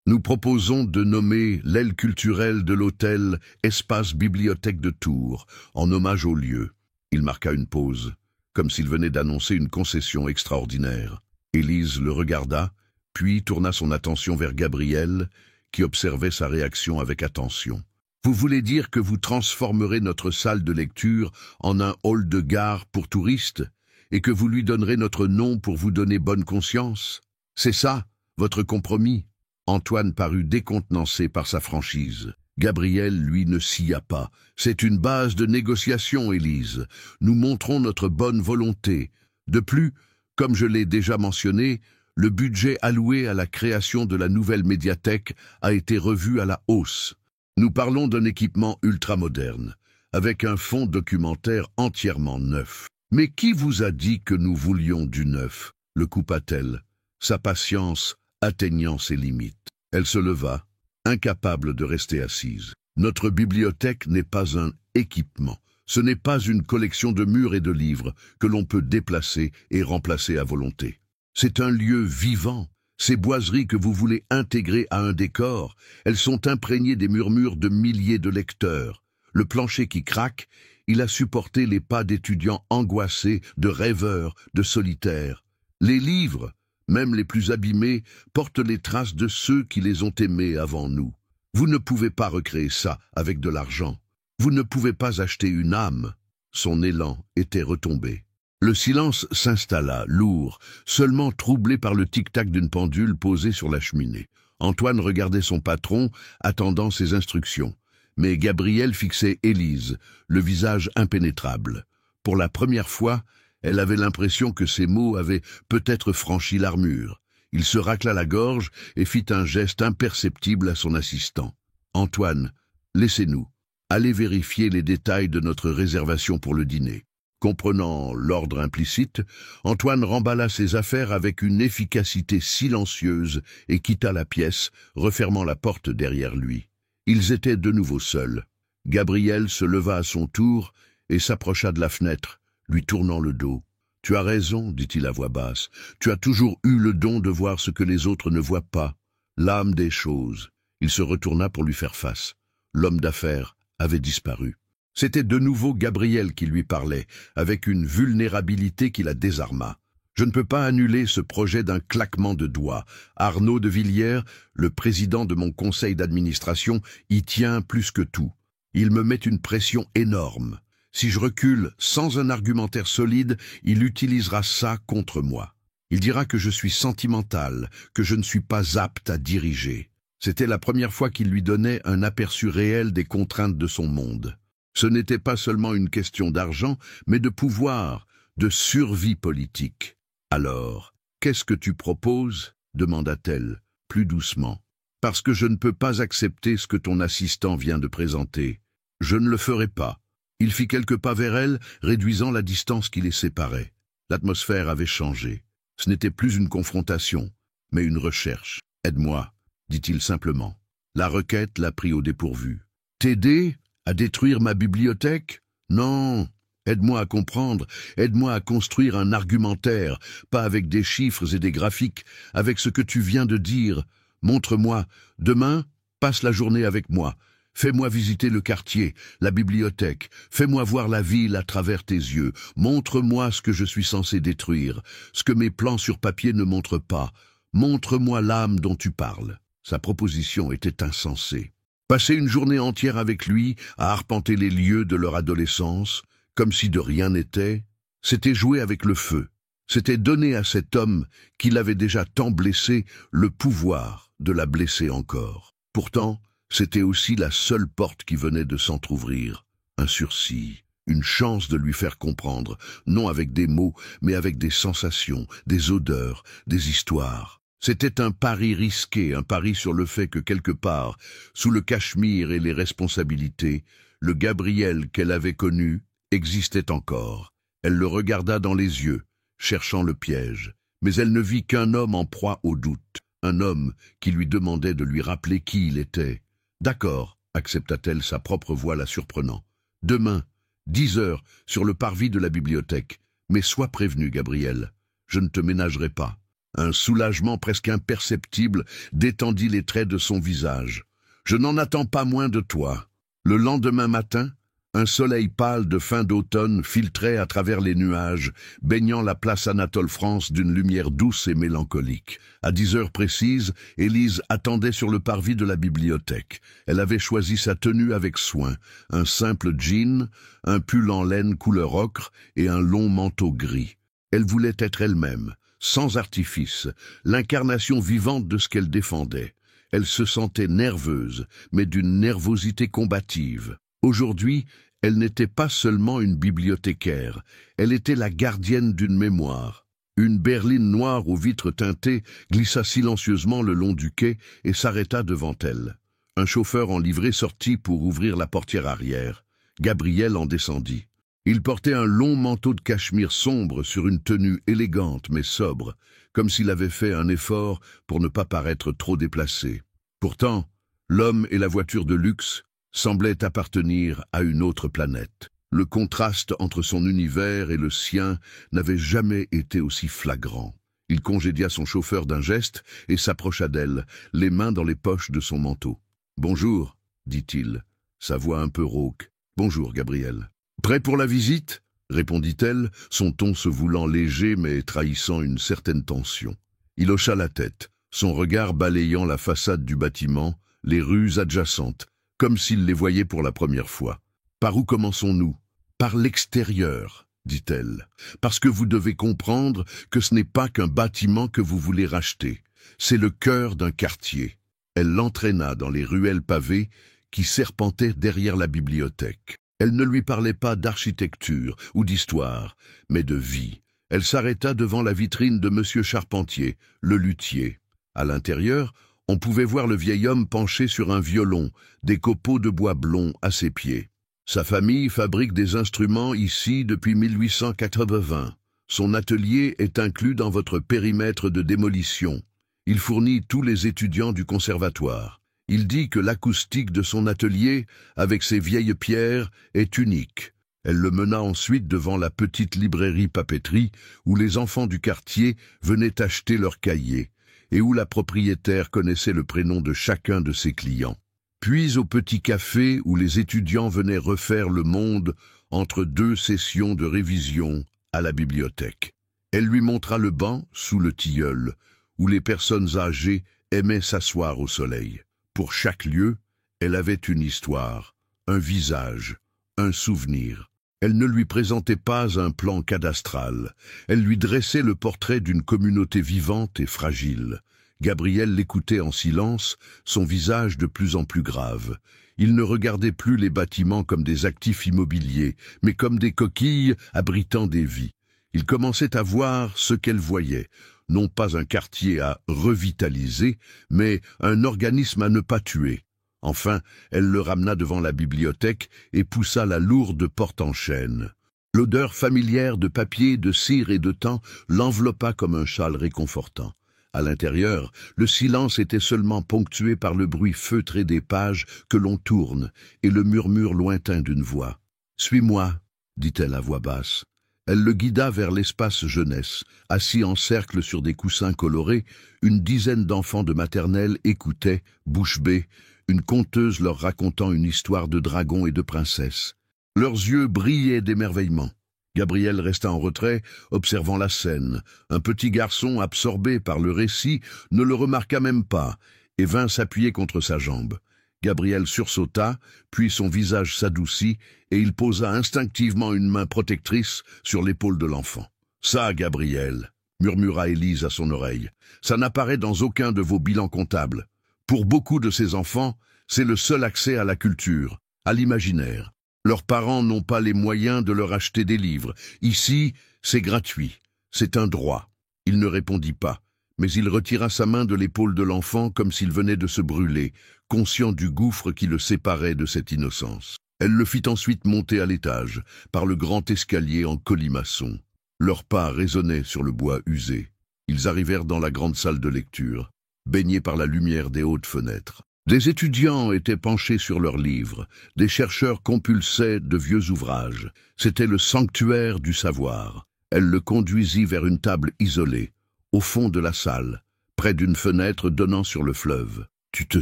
Nous proposons de nommer l'aile culturelle de l'hôtel Espace Bibliothèque de Tours, en hommage au lieu. Il marqua une pause, comme s'il venait d'annoncer une concession extraordinaire. Élise le regarda, puis tourna son attention vers Gabriel, qui observait sa réaction avec attention. « Vous voulez dire que vous transformerez notre salle de lecture en un hall de gare pour touristes et que vous lui donnerez notre nom pour vous donner bonne conscience? C'est ça, votre compromis ?» Antoine parut décontenancé par sa franchise. Gabriel, lui, ne sia pas. « C'est une base de négociation, Élise. Nous montrons notre bonne volonté. De plus, comme je l'ai déjà mentionné, le budget alloué à la création de la nouvelle médiathèque a été revu à la hausse. Nous parlons d'un équipement ultramoderne, avec un fonds documentaire entièrement neuf. Mais qui vous a dit que nous voulions du neuf ?» le coupa-t-elle, sa patience atteignant ses limites. Elle se leva, incapable de rester assise. « Notre bibliothèque n'est pas un équipement. Ce n'est pas une collection de murs et de livres que l'on peut déplacer et remplacer à volonté. C'est un lieu vivant. Ces boiseries que vous voulez intégrer à un décor, elles sont imprégnées des murmures de milliers de lecteurs. Le plancher qui craque, il a supporté les pas d'étudiants angoissés, de rêveurs, de solitaires. Les livres, même les plus abîmés, portent les traces de ceux qui les ont aimés avant nous. Vous ne pouvez pas recréer ça avec de l'argent. Vous ne pouvez pas acheter une âme. Son élan était retombé. Le silence s'installa, lourd, seulement troublé par le tic-tac d'une pendule posée sur la cheminée. Antoine regardait son patron, attendant ses instructions. Mais Gabrielle fixait Élise, le visage impénétrable. Pour la première fois, elle avait l'impression que ses mots avaient peut-être franchi l'armure. Il se racla la gorge et fit un geste imperceptible à son assistant. « Antoine, laissez-nous. Allez vérifier les détails de notre réservation pour le dîner. » Comprenant l'ordre implicite, Antoine remballa ses affaires avec une efficacité silencieuse et quitta la pièce, refermant la porte derrière lui. Ils étaient de nouveau seuls. Gabrielle se leva à son tour et s'approcha de la fenêtre, lui tournant le dos. « Tu as raison, dit-il à voix basse. Tu as toujours eu le don de voir ce que les autres ne voient pas. L'âme des choses. » Il se retourna pour lui faire face. L'homme d'affaires avait disparu. C'était de nouveau Gabrielle qui lui parlait, avec une vulnérabilité qui la désarma. « Je ne peux pas annuler ce projet d'un claquement de doigts. Arnaud de Villiers, le président de mon conseil d'administration, y tient plus que tout. Il me met une pression énorme. Si je recule sans un argumentaire solide, il utilisera ça contre moi. Il dira que je suis sentimental, que je ne suis pas apte à diriger. » C'était la première fois qu'il lui donnait un aperçu réel des contraintes de son monde. Ce n'était pas seulement une question d'argent, mais de pouvoir, de survie politique. « Alors, qu'est-ce que tu proposes ?» demanda-t-elle, plus doucement. « Parce que je ne peux pas accepter ce que ton assistant vient de présenter. Je ne le ferai pas. » Il fit quelques pas vers elle, réduisant la distance qui les séparait. L'atmosphère avait changé. Ce n'était plus une confrontation, mais une recherche. « Aide-moi, » dit-il simplement. La requête l'a pris au dépourvu. « T'aider ? À détruire ma bibliothèque ? Non, aide-moi à comprendre, aide-moi à construire un argumentaire, pas avec des chiffres et des graphiques, avec ce que tu viens de dire. Montre-moi, demain, passe la journée avec moi. Fais-moi visiter le quartier, la bibliothèque, fais-moi voir la ville à travers tes yeux. Montre-moi ce que je suis censé détruire, ce que mes plans sur papier ne montrent pas. Montre-moi l'âme dont tu parles. » Sa proposition était insensée. Passer une journée entière avec lui, à arpenter les lieux de leur adolescence, comme si de rien n'était, c'était jouer avec le feu. C'était donner à cet homme, qui l'avait déjà tant blessé, le pouvoir de la blesser encore. Pourtant, c'était aussi la seule porte qui venait de s'entr'ouvrir. Un sursis, une chance de lui faire comprendre, non avec des mots, mais avec des sensations, des odeurs, des histoires. C'était un pari risqué, un pari sur le fait que quelque part, sous le cachemire et les responsabilités, le Gabriel qu'elle avait connu existait encore. Elle le regarda dans les yeux, cherchant le piège, mais elle ne vit qu'un homme en proie au doute, un homme qui lui demandait de lui rappeler qui il était. « D'accord, » accepta-t-elle, sa propre voix la surprenant. « Demain, 10 heures, sur le parvis de la bibliothèque. Mais sois prévenu, Gabriel, je ne te ménagerai pas. » Un soulagement presque imperceptible détendit les traits de son visage. « Je n'en attends pas moins de toi. » Le lendemain matin, un soleil pâle de fin d'automne filtrait à travers les nuages, baignant la place Anatole-France d'une lumière douce et mélancolique. À 10 heures précises, Élise attendait sur le parvis de la bibliothèque. Elle avait choisi sa tenue avec soin, un simple jean, un pull en laine couleur ocre et un long manteau gris. Elle voulait être elle-même, sans artifice, l'incarnation vivante de ce qu'elle défendait. Elle se sentait nerveuse, mais d'une nervosité combative. Aujourd'hui, elle n'était pas seulement une bibliothécaire, elle était la gardienne d'une mémoire. Une berline noire aux vitres teintées glissa silencieusement le long du quai et s'arrêta devant elle. Un chauffeur en livrée sortit pour ouvrir la portière arrière. Gabriel en descendit. Il portait un long manteau de cachemire sombre sur une tenue élégante mais sobre, comme s'il avait fait un effort pour ne pas paraître trop déplacé. Pourtant, l'homme et la voiture de luxe semblaient appartenir à une autre planète. Le contraste entre son univers et le sien n'avait jamais été aussi flagrant. Il congédia son chauffeur d'un geste et s'approcha d'elle, les mains dans les poches de son manteau. « Bonjour », dit-il, sa voix un peu rauque. Bonjour, Gabriel. Prêt pour la visite? Répondit-elle, son ton se voulant léger mais trahissant une certaine tension. Il hocha la tête, son regard balayant la façade du bâtiment, les rues adjacentes, comme s'il les voyait pour la première fois. Par où commençons-nous? Par l'extérieur, dit-elle, parce que vous devez comprendre que ce n'est pas qu'un bâtiment que vous voulez racheter, c'est le cœur d'un quartier. Elle l'entraîna dans les ruelles pavées qui serpentaient derrière la bibliothèque. Elle ne lui parlait pas d'architecture ou d'histoire, mais de vie. Elle s'arrêta devant la vitrine de Monsieur Charpentier, le luthier. À l'intérieur, on pouvait voir le vieil homme penché sur un violon, des copeaux de bois blond à ses pieds. Sa famille fabrique des instruments ici depuis 1880. Son atelier est inclus dans votre périmètre de démolition. Il fournit tous les étudiants du conservatoire. Il dit que l'acoustique de son atelier, avec ses vieilles pierres, est unique. Elle le mena ensuite devant la petite librairie papeterie où les enfants du quartier venaient acheter leurs cahiers et où la propriétaire connaissait le prénom de chacun de ses clients. Puis au petit café où les étudiants venaient refaire le monde entre 2 sessions de révision à la bibliothèque. Elle lui montra le banc sous le tilleul où les personnes âgées aimaient s'asseoir au soleil. Pour chaque lieu, elle avait une histoire, un visage, un souvenir. Elle ne lui présentait pas un plan cadastral. Elle lui dressait le portrait d'une communauté vivante et fragile. Gabriel l'écoutait en silence, son visage de plus en plus grave. Il ne regardait plus les bâtiments comme des actifs immobiliers, mais comme des coquilles abritant des vies. Il commençait à voir ce qu'elle voyait, non pas un quartier à revitaliser, mais un organisme à ne pas tuer. Enfin, elle le ramena devant la bibliothèque et poussa la lourde porte en chêne. L'odeur familière de papier, de cire et de thym l'enveloppa comme un châle réconfortant. À l'intérieur, le silence était seulement ponctué par le bruit feutré des pages que l'on tourne et le murmure lointain d'une voix. « Suis-moi » dit-elle à voix basse. Elle le guida vers l'espace jeunesse. Assis en cercle sur des coussins colorés, une dizaine d'enfants de maternelle écoutaient, bouche bée, une conteuse leur racontant une histoire de dragons et de princesses. Leurs yeux brillaient d'émerveillement. Gabriel resta en retrait, observant la scène. Un petit garçon, absorbé par le récit, ne le remarqua même pas et vint s'appuyer contre sa jambe. Gabriel sursauta, puis son visage s'adoucit et il posa instinctivement une main protectrice sur l'épaule de l'enfant. « Ça, Gabriel, » murmura Élise à son oreille, « ça n'apparaît dans aucun de vos bilans comptables. Pour beaucoup de ces enfants, c'est le seul accès à la culture, à l'imaginaire. Leurs parents n'ont pas les moyens de leur acheter des livres. Ici, c'est gratuit. C'est un droit. » Il ne répondit pas, mais il retira sa main de l'épaule de l'enfant comme s'il venait de se brûler, conscient du gouffre qui le séparait de cette innocence. Elle le fit ensuite monter à l'étage, par le grand escalier en colimaçon. Leurs pas résonnaient sur le bois usé. Ils arrivèrent dans la grande salle de lecture, baignée par la lumière des hautes fenêtres. Des étudiants étaient penchés sur leurs livres, des chercheurs compulsaient de vieux ouvrages. C'était le sanctuaire du savoir. Elle le conduisit vers une table isolée, au fond de la salle, près d'une fenêtre donnant sur le fleuve. « Tu te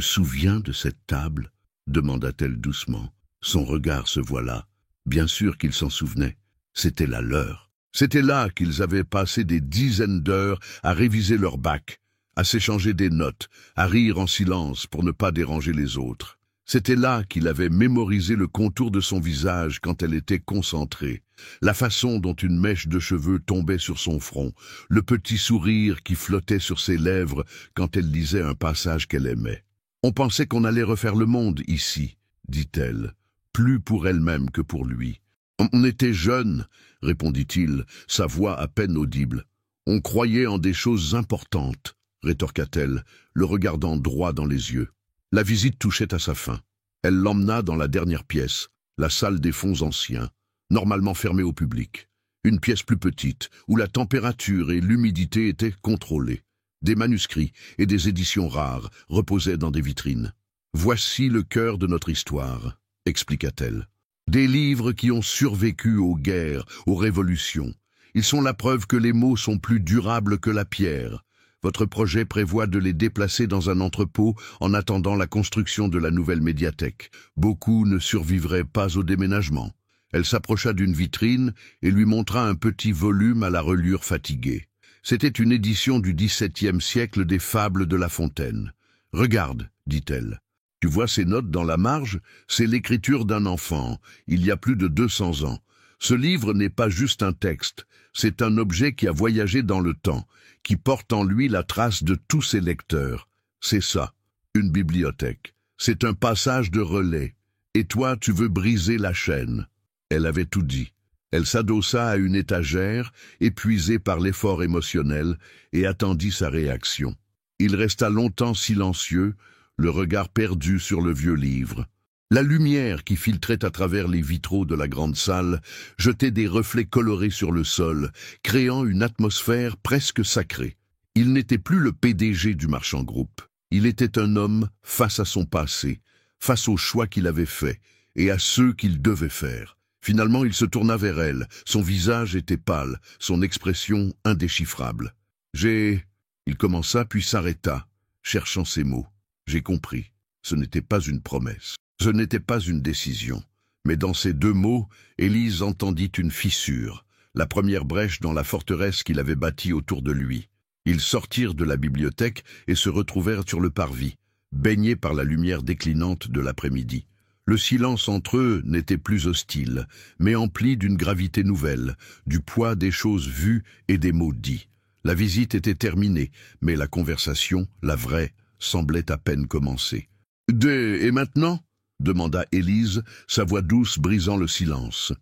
souviens de cette table » demanda-t-elle doucement. Son regard se voila. Bien sûr qu'il s'en souvenait. C'était la leur. C'était là qu'ils avaient passé des dizaines d'heures à réviser leur bac, à s'échanger des notes, à rire en silence pour ne pas déranger les autres. C'était là qu'il avait mémorisé le contour de son visage quand elle était concentrée, la façon dont une mèche de cheveux tombait sur son front, le petit sourire qui flottait sur ses lèvres quand elle lisait un passage qu'elle aimait. « On pensait qu'on allait refaire le monde ici, » dit-elle, plus pour elle-même que pour lui. « On était jeunes, » répondit-il, sa voix à peine audible. « On croyait en des choses importantes, » rétorqua-t-elle, le regardant droit dans les yeux. La visite touchait à sa fin. Elle l'emmena dans la dernière pièce, la salle des fonds anciens, normalement fermée au public. Une pièce plus petite, où la température et l'humidité étaient contrôlées. Des manuscrits et des éditions rares reposaient dans des vitrines. « Voici le cœur de notre histoire », expliqua-t-elle. « Des livres qui ont survécu aux guerres, aux révolutions. Ils sont la preuve que les mots sont plus durables que la pierre. Votre projet prévoit de les déplacer dans un entrepôt en attendant la construction de la nouvelle médiathèque. Beaucoup ne survivraient pas au déménagement. Elle s'approcha d'une vitrine et lui montra un petit volume à la reliure fatiguée. C'était une édition du XVIIe siècle des Fables de La Fontaine. « Regarde, dit-elle. Tu vois ces notes dans la marge? C'est l'écriture d'un enfant, il y a plus de 200 ans. Ce livre n'est pas juste un texte, c'est un objet qui a voyagé dans le temps, qui porte en lui la trace de tous ses lecteurs. C'est ça, une bibliothèque. C'est un passage de relais. Et toi, tu veux briser la chaîne. » Elle avait tout dit. Elle s'adossa à une étagère, épuisée par l'effort émotionnel, et attendit sa réaction. Il resta longtemps silencieux, le regard perdu sur le vieux livre. La lumière qui filtrait à travers les vitraux de la grande salle jetait des reflets colorés sur le sol, créant une atmosphère presque sacrée. Il n'était plus le PDG du marchand groupe. Il était un homme face à son passé, face aux choix qu'il avait faits et à ceux qu'il devait faire. Finalement, il se tourna vers elle. Son visage était pâle, son expression indéchiffrable. « Il commença puis s'arrêta, cherchant ses mots. J'ai compris. Ce n'était pas une promesse. Ce n'était pas une décision. Mais dans ces deux mots, Élise entendit une fissure, la première brèche dans la forteresse qu'il avait bâtie autour de lui. Ils sortirent de la bibliothèque et se retrouvèrent sur le parvis, baignés par la lumière déclinante de l'après-midi. Le silence entre eux n'était plus hostile, mais empli d'une gravité nouvelle, du poids des choses vues et des mots dits. La visite était terminée, mais la conversation, la vraie, semblait à peine commencer. « Et maintenant ?» demanda Élise, sa voix douce brisant le silence.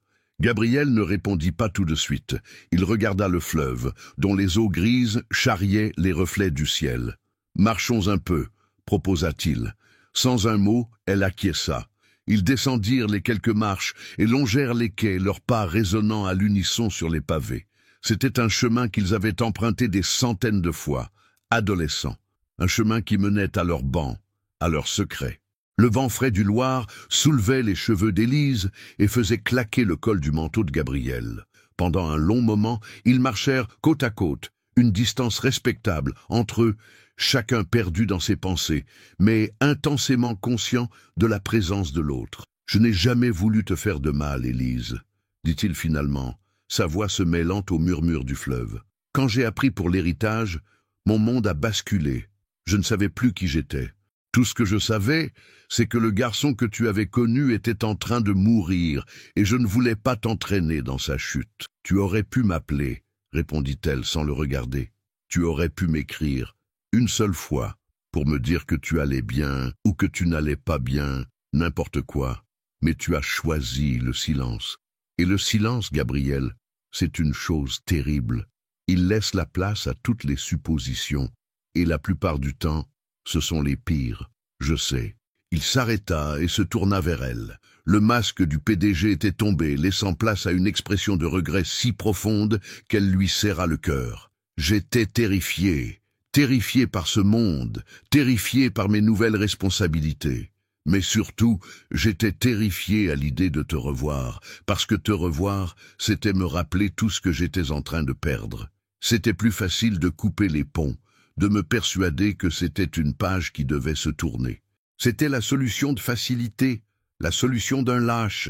Gabriel ne répondit pas tout de suite. Il regarda le fleuve, dont les eaux grises charriaient les reflets du ciel. « Marchons un peu », proposa-t-il. Sans un mot, elle acquiesça. Ils descendirent les quelques marches et longèrent les quais, leurs pas résonnant à l'unisson sur les pavés. C'était un chemin qu'ils avaient emprunté des centaines de fois, adolescents. Un chemin qui menait à leurs bancs, à leurs secrets. Le vent frais du Loir soulevait les cheveux d'Élise et faisait claquer le col du manteau de Gabriel. Pendant un long moment, ils marchèrent côte à côte, une distance respectable entre eux, chacun perdu dans ses pensées, mais intensément conscient de la présence de l'autre. « Je n'ai jamais voulu te faire de mal, Élise, » dit-il finalement, sa voix se mêlant au murmure du fleuve. « Quand j'ai appris pour l'héritage, mon monde a basculé. Je ne savais plus qui j'étais. Tout ce que je savais, c'est que le garçon que tu avais connu était en train de mourir, et je ne voulais pas t'entraîner dans sa chute. Tu aurais pu m'appeler, répondit-elle sans le regarder. Tu aurais pu m'écrire, une seule fois, pour me dire que tu allais bien ou que tu n'allais pas bien, n'importe quoi. Mais tu as choisi le silence. Et le silence, Gabriel, c'est une chose terrible. Il laisse la place à toutes les suppositions, et la plupart du temps, ce sont les pires, je sais. » Il s'arrêta et se tourna vers elle. Le masque du PDG était tombé, laissant place à une expression de regret si profonde qu'elle lui serra le cœur. « J'étais terrifié, terrifié par ce monde, terrifié par mes nouvelles responsabilités. Mais surtout, j'étais terrifié à l'idée de te revoir, parce que te revoir, c'était me rappeler tout ce que j'étais en train de perdre. C'était plus facile de couper les ponts, de me persuader que c'était une page qui devait se tourner. C'était la solution de facilité, la solution d'un lâche.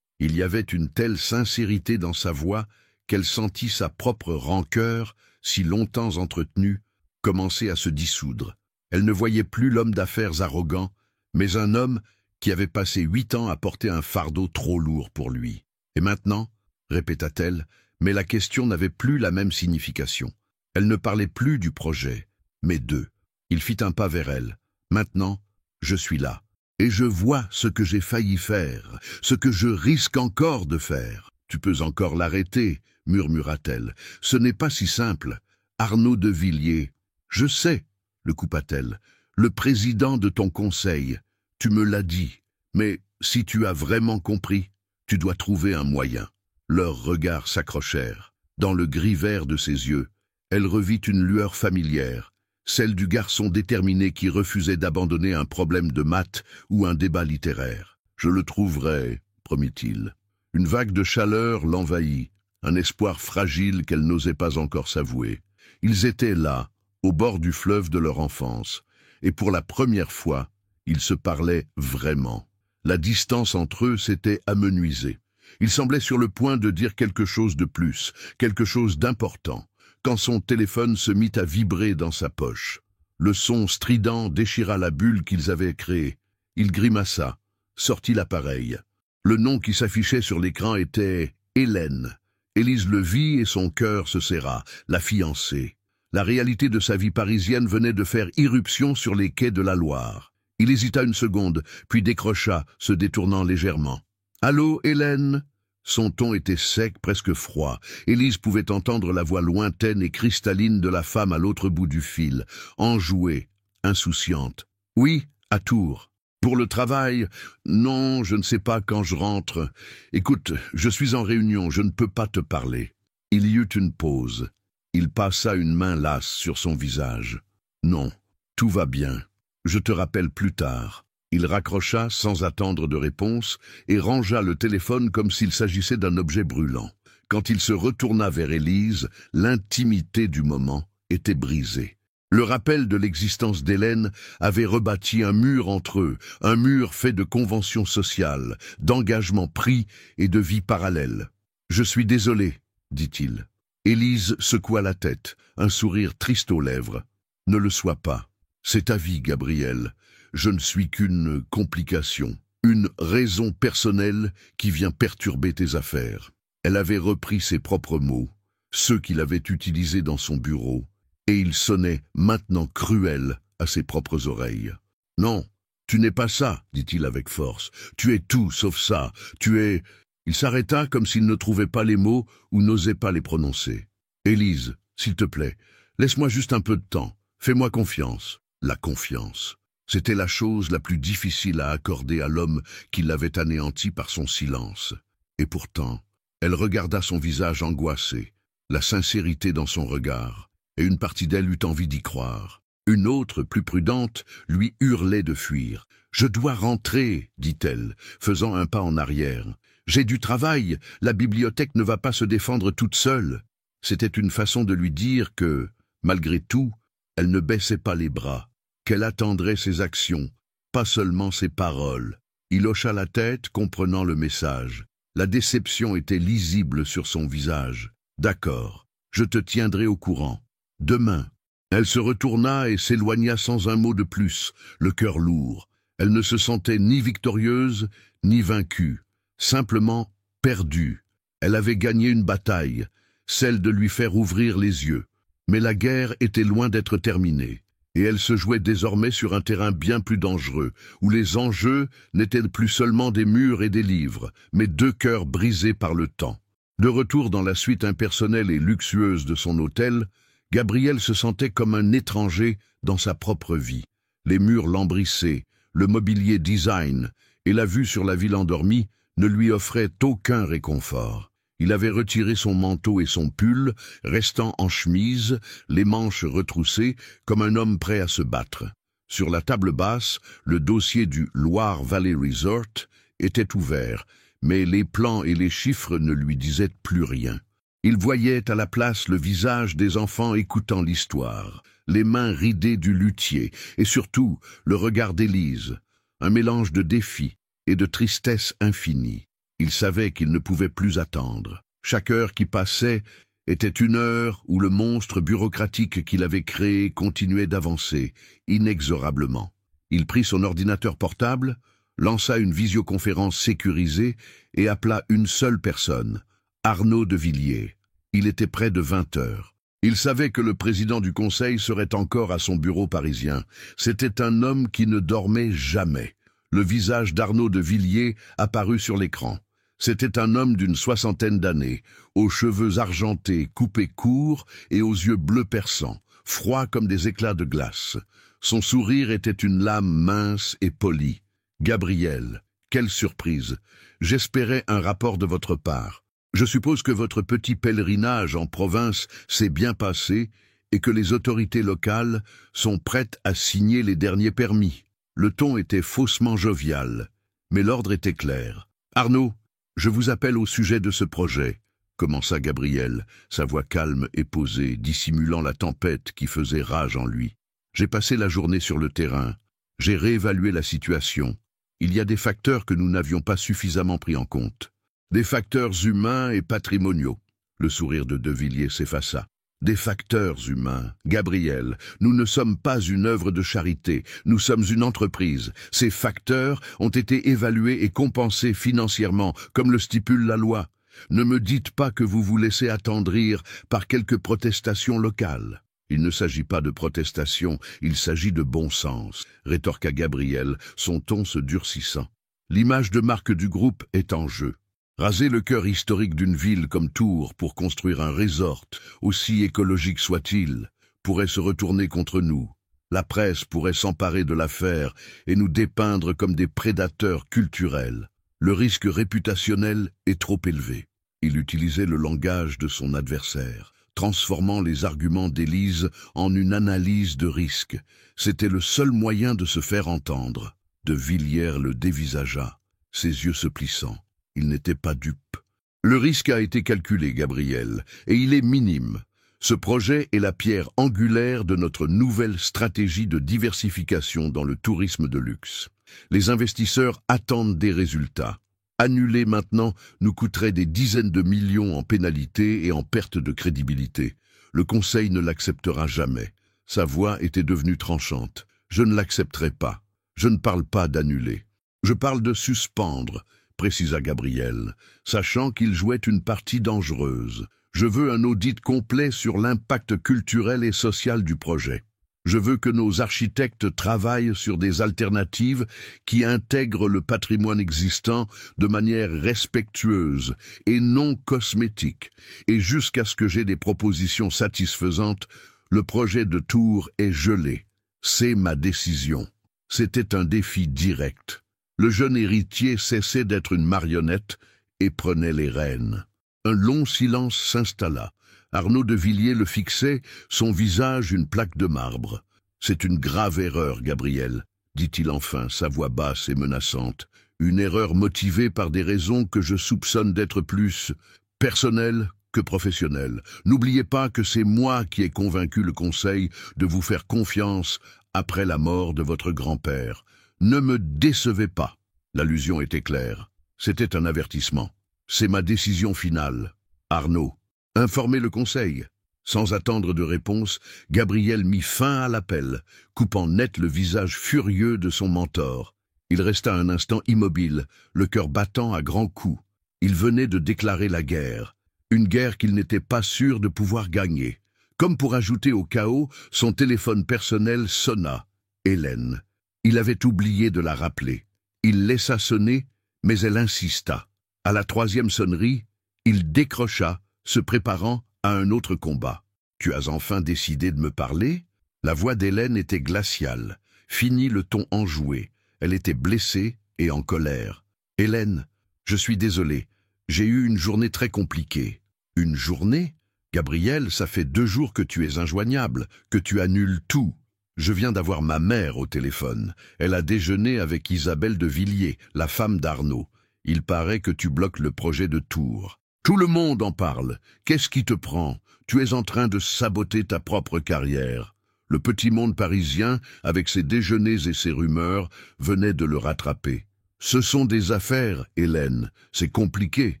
Il y avait une telle sincérité dans sa voix qu'elle sentit sa propre rancœur, si longtemps entretenue, commencer à se dissoudre. Elle ne voyait plus l'homme d'affaires arrogant, mais un homme qui avait passé 8 ans à porter un fardeau trop lourd pour lui. « Et maintenant ?» répéta-t-elle, mais la question n'avait plus la même signification. Elle ne parlait plus du projet, mais d'eux. Il fit un pas vers elle. « Maintenant, je suis là, et je vois ce que j'ai failli faire, ce que je risque encore de faire. Tu peux encore l'arrêter, murmura-t-elle. Ce n'est pas si simple. Arnaud de Villiers. Je sais, le coupa-t-elle, le président de ton conseil. Tu me l'as dit, mais si tu as vraiment compris, tu dois trouver un moyen. » Leurs regards s'accrochèrent. Dans le gris vert de ses yeux, elle revit une lueur familière, celle du garçon déterminé qui refusait d'abandonner un problème de maths ou un débat littéraire. « Je le trouverai, » promit-il. Une vague de chaleur l'envahit, un espoir fragile qu'elle n'osait pas encore s'avouer. Ils étaient là, au bord du fleuve de leur enfance. Et pour la première fois, ils se parlaient vraiment. La distance entre eux s'était amenuisée. Il semblait sur le point de dire quelque chose de plus, quelque chose d'important, quand son téléphone se mit à vibrer dans sa poche. Le son strident déchira la bulle qu'ils avaient créée. Il grimaça, sortit l'appareil. Le nom qui s'affichait sur l'écran était Hélène. Élise le vit et son cœur se serra, la fiancée. La réalité de sa vie parisienne venait de faire irruption sur les quais de la Loire. Il hésita une seconde, puis décrocha, se détournant légèrement. « Allô, Hélène ?» Son ton était sec, presque froid. Élise pouvait entendre la voix lointaine et cristalline de la femme à l'autre bout du fil, enjouée, insouciante. « Oui, à Tours. Pour le travail? Non, je ne sais pas quand je rentre. Écoute, je suis en réunion, je ne peux pas te parler. » Il y eut une pause. Il passa une main lasse sur son visage. « Non, tout va bien. Je te rappelle plus tard. » Il raccrocha sans attendre de réponse et rangea le téléphone comme s'il s'agissait d'un objet brûlant. Quand il se retourna vers Élise, l'intimité du moment était brisée. Le rappel de l'existence d'Hélène avait rebâti un mur entre eux, un mur fait de conventions sociales, d'engagements pris et de vies parallèles. « Je suis désolé, » dit-il. Élise secoua la tête, un sourire triste aux lèvres. « Ne le sois pas. C'est ta vie, Gabriel. Je ne suis qu'une complication, une raison personnelle qui vient perturber tes affaires. » Elle avait repris ses propres mots, ceux qu'il avait utilisés dans son bureau, et ils sonnaient maintenant cruels à ses propres oreilles. « Non, tu n'es pas ça, dit-il avec force. Tu es tout sauf ça. Tu es... » Il s'arrêta comme s'il ne trouvait pas les mots ou n'osait pas les prononcer. « Élise, s'il te plaît, laisse-moi juste un peu de temps. Fais-moi confiance. » La confiance. C'était la chose la plus difficile à accorder à l'homme qui l'avait anéanti par son silence. Et pourtant, elle regarda son visage angoissé, la sincérité dans son regard, et une partie d'elle eut envie d'y croire. Une autre, plus prudente, lui hurlait de fuir. « Je dois rentrer, dit-elle, faisant un pas en arrière. J'ai du travail, la bibliothèque ne va pas se défendre toute seule. » C'était une façon de lui dire que, malgré tout, elle ne baissait pas les bras, qu'elle attendrait ses actions, pas seulement ses paroles. Il hocha la tête, comprenant le message. La déception était lisible sur son visage. « D'accord, je te tiendrai au courant. Demain. » Elle se retourna et s'éloigna sans un mot de plus, le cœur lourd. Elle ne se sentait ni victorieuse, ni vaincue, simplement perdue. Elle avait gagné une bataille, celle de lui faire ouvrir les yeux. Mais la guerre était loin d'être terminée, et elle se jouait désormais sur un terrain bien plus dangereux, où les enjeux n'étaient plus seulement des murs et des livres, mais deux cœurs brisés par le temps. De retour dans la suite impersonnelle et luxueuse de son hôtel, Gabriel se sentait comme un étranger dans sa propre vie. Les murs lambrissaient, le mobilier design et la vue sur la ville endormie ne lui offraient aucun réconfort. Il avait retiré son manteau et son pull, restant en chemise, les manches retroussées, comme un homme prêt à se battre. Sur la table basse, le dossier du Loire Valley Resort était ouvert, mais les plans et les chiffres ne lui disaient plus rien. Il voyait à la place le visage des enfants écoutant l'histoire, les mains ridées du luthier, et surtout le regard d'Élise, un mélange de défi et de tristesse infinie. Il savait qu'il ne pouvait plus attendre. Chaque heure qui passait était une heure où le monstre bureaucratique qu'il avait créé continuait d'avancer, inexorablement. Il prit son ordinateur portable, lança une visioconférence sécurisée et appela une seule personne, Arnaud de Villiers. Il était près de 20 heures. Il savait que le président du conseil serait encore à son bureau parisien. C'était un homme qui ne dormait jamais. Le visage d'Arnaud de Villiers apparut sur l'écran. C'était un homme d'une 60aine d'années, aux cheveux argentés, coupés courts et aux yeux bleus perçants, froids comme des éclats de glace. Son sourire était une lame mince et polie. « Gabriel, quelle surprise! J'espérais un rapport de votre part. Je suppose que votre petit pèlerinage en province s'est bien passé et que les autorités locales sont prêtes à signer les derniers permis. » Le ton était faussement jovial, mais l'ordre était clair. « Arnaud, je vous appelle au sujet de ce projet. commença Gabriel, sa voix calme et posée, dissimulant la tempête qui faisait rage en lui. J'ai passé la journée sur le terrain. J'ai réévalué la situation. Il y a des facteurs que nous n'avions pas suffisamment pris en compte. Des facteurs humains et patrimoniaux. Le sourire de Devilliers s'effaça. Des facteurs humains. Gabriel, nous ne sommes pas une œuvre de charité, nous sommes une entreprise. Ces facteurs ont été évalués et compensés financièrement, comme le stipule la loi. Ne me dites pas que vous vous laissez attendrir par quelques protestations locales. Il ne s'agit pas de protestation, il s'agit de bon sens, rétorqua Gabriel, son ton se durcissant. L'image de marque du groupe est en jeu. Raser le cœur historique d'une ville comme Tours pour construire un resort, aussi écologique soit-il, pourrait se retourner contre nous. La presse pourrait s'emparer de l'affaire et nous dépeindre comme des prédateurs culturels. Le risque réputationnel est trop élevé. Il utilisait le langage de son adversaire, transformant les arguments d'Élise en une analyse de risque. C'était le seul moyen de se faire entendre. De Villiers le dévisagea, ses yeux se plissant. Il n'était pas dupe. Le risque a été calculé, Gabriel, et il est minime. Ce projet est la pierre angulaire de notre nouvelle stratégie de diversification dans le tourisme de luxe. Les investisseurs attendent des résultats. Annuler maintenant nous coûterait des dizaines de millions en pénalités et en perte de crédibilité. Le Conseil ne l'acceptera jamais. Sa voix était devenue tranchante. Je ne l'accepterai pas. Je ne parle pas d'annuler. Je parle de suspendre, précisa Gabriel, sachant qu'il jouait une partie dangereuse. Je veux un audit complet sur l'impact culturel et social du projet. Je veux que nos architectes travaillent sur des alternatives qui intègrent le patrimoine existant de manière respectueuse et non cosmétique. Et jusqu'à ce que j'ai des propositions satisfaisantes, le projet de Tours est gelé. C'est ma décision. C'était un défi direct. Le jeune héritier cessait d'être une marionnette et prenait les rênes. Un long silence s'installa. Arnaud de Villiers le fixait, son visage une plaque de marbre. « C'est une grave erreur, Gabriel, » dit-il enfin, sa voix basse et menaçante. « Une erreur motivée par des raisons que je soupçonne d'être plus personnelles que professionnelles. N'oubliez pas que c'est moi qui ai convaincu le Conseil de vous faire confiance après la mort de votre grand-père. Ne me décevez pas. » L'allusion était claire. C'était un avertissement. « C'est ma décision finale. Arnaud, informez le Conseil. » Sans attendre de réponse, Gabriel mit fin à l'appel, coupant net le visage furieux de son mentor. Il resta un instant immobile, le cœur battant à grands coups. Il venait de déclarer la guerre, une guerre qu'il n'était pas sûr de pouvoir gagner. Comme pour ajouter au chaos, son téléphone personnel sonna. Hélène. Il avait oublié de la rappeler. Il laissa sonner, mais elle insista. À la troisième sonnerie, il décrocha, se préparant à un autre combat. « Tu as enfin décidé de me parler ?» La voix d'Hélène était glaciale. Fini le ton enjoué. Elle était blessée et en colère. « Hélène, je suis désolé. J'ai eu une journée très compliquée. »« Une journée ? Gabriel, ça fait 2 jours que tu es injoignable, que tu annules tout. Je viens d'avoir ma mère au téléphone. Elle a déjeuné avec Isabelle de Villiers, la femme d'Arnaud. Il paraît que tu bloques le projet de Tours. Tout le monde en parle. Qu'est-ce qui te prend? Tu es en train de saboter ta propre carrière. » Le petit monde parisien, avec ses déjeuners et ses rumeurs, venait de le rattraper. « Ce sont des affaires, Hélène. C'est compliqué. »«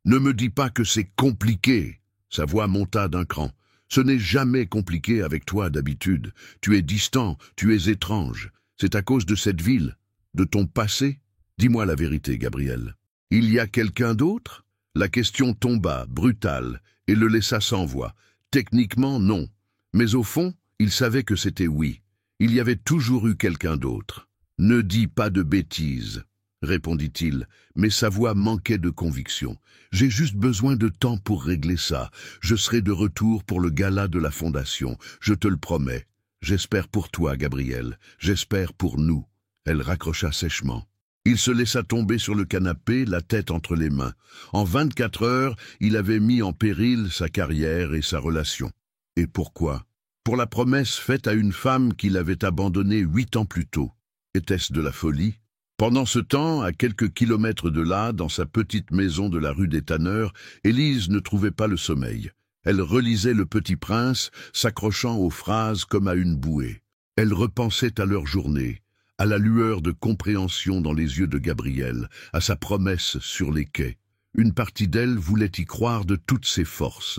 Ne me dis pas que c'est compliqué. » Sa voix monta d'un cran. « Ce n'est jamais compliqué avec toi d'habitude. Tu es distant, tu es étrange. C'est à cause de cette ville, de ton passé. Dis-moi la vérité, Gabriel. Il y a quelqu'un d'autre ?» La question tomba, brutale, et le laissa sans voix. Techniquement, non. Mais au fond, il savait que c'était oui. Il y avait toujours eu quelqu'un d'autre. « Ne dis pas de bêtises, » répondit-il, mais sa voix manquait de conviction. « J'ai juste besoin de temps pour régler ça. Je serai de retour pour le gala de la Fondation, je te le promets. J'espère pour toi, Gabriel. J'espère pour nous. » Elle raccrocha sèchement. Il se laissa tomber sur le canapé, la tête entre les mains. En 24 heures, il avait mis en péril sa carrière et sa relation. Et pourquoi? Pour la promesse faite à une femme qu'il avait abandonnée 8 ans plus tôt. Était-ce de la folie? Pendant ce temps, à quelques kilomètres de là, dans sa petite maison de la rue des Tanneurs, Élise ne trouvait pas le sommeil. Elle relisait Le Petit Prince, s'accrochant aux phrases comme à une bouée. Elle repensait à leur journée, à la lueur de compréhension dans les yeux de Gabriel, à sa promesse sur les quais. Une partie d'elle voulait y croire de toutes ses forces.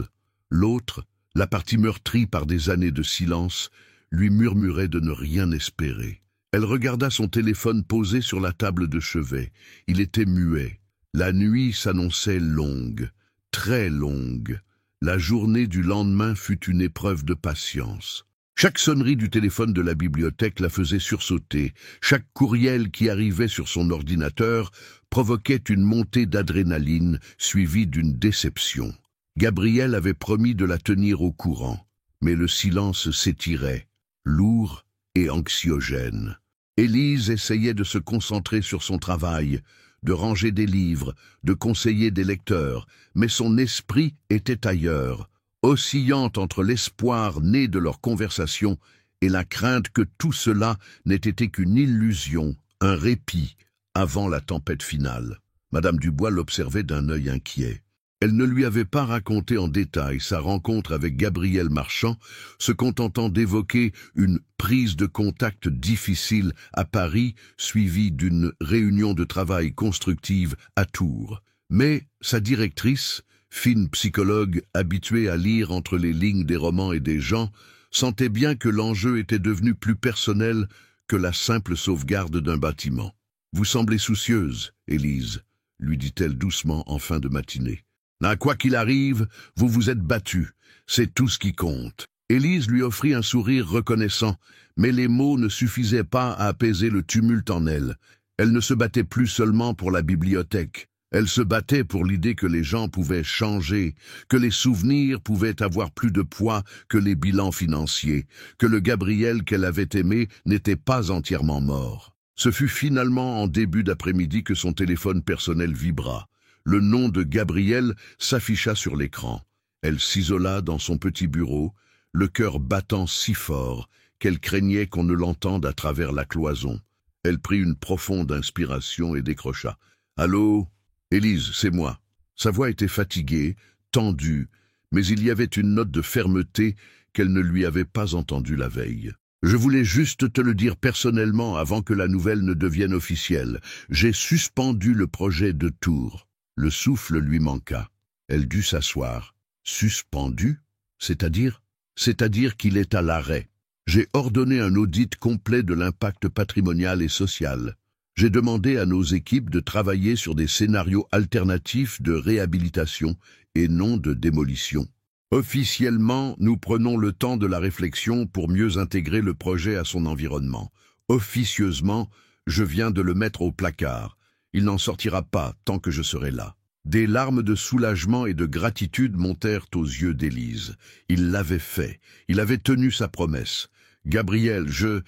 L'autre, la partie meurtrie par des années de silence, lui murmurait de ne rien espérer. Elle regarda son téléphone posé sur la table de chevet. Il était muet. La nuit s'annonçait longue, très longue. La journée du lendemain fut une épreuve de patience. Chaque sonnerie du téléphone de la bibliothèque la faisait sursauter. Chaque courriel qui arrivait sur son ordinateur provoquait une montée d'adrénaline suivie d'une déception. Gabriel avait promis de la tenir au courant, mais le silence s'étirait, lourd et anxiogène. Élise essayait de se concentrer sur son travail, de ranger des livres, de conseiller des lecteurs, mais son esprit était ailleurs, oscillant entre l'espoir né de leur conversation et la crainte que tout cela n'ait été qu'une illusion, un répit, avant la tempête finale. Madame Dubois l'observait d'un œil inquiet. Elle ne lui avait pas raconté en détail sa rencontre avec Gabriel Marchand, se contentant d'évoquer une prise de contact difficile à Paris, suivie d'une réunion de travail constructive à Tours. Mais sa directrice, fine psychologue habituée à lire entre les lignes des romans et des gens, sentait bien que l'enjeu était devenu plus personnel que la simple sauvegarde d'un bâtiment. « Vous semblez soucieuse, Élise », lui dit-elle doucement en fin de matinée. « Quoi qu'il arrive, vous vous êtes battue, c'est tout ce qui compte. » Élise lui offrit un sourire reconnaissant, mais les mots ne suffisaient pas à apaiser le tumulte en elle. Elle ne se battait plus seulement pour la bibliothèque. Elle se battait pour l'idée que les gens pouvaient changer, que les souvenirs pouvaient avoir plus de poids que les bilans financiers, que le Gabriel qu'elle avait aimé n'était pas entièrement mort. Ce fut finalement en début d'après-midi que son téléphone personnel vibra. Le nom de Gabriel s'afficha sur l'écran. Elle s'isola dans son petit bureau, le cœur battant si fort qu'elle craignait qu'on ne l'entende à travers la cloison. Elle prit une profonde inspiration et décrocha. « Allô ? Élise, c'est moi. » Sa voix était fatiguée, tendue, mais il y avait une note de fermeté qu'elle ne lui avait pas entendue la veille. « Je voulais juste te le dire personnellement avant que la nouvelle ne devienne officielle. J'ai suspendu le projet de Tours. » Le souffle lui manqua. Elle dut s'asseoir. « Suspendu ? C'est-à-dire ? » ?»« C'est-à-dire qu'il est à l'arrêt. J'ai ordonné un audit complet de l'impact patrimonial et social. J'ai demandé à nos équipes de travailler sur des scénarios alternatifs de réhabilitation et non de démolition. Officiellement, nous prenons le temps de la réflexion pour mieux intégrer le projet à son environnement. Officieusement, je viens de le mettre au placard. Il n'en sortira pas tant que je serai là. » Des larmes de soulagement et de gratitude montèrent aux yeux d'Élise. Il l'avait fait. Il avait tenu sa promesse. « Gabriel, je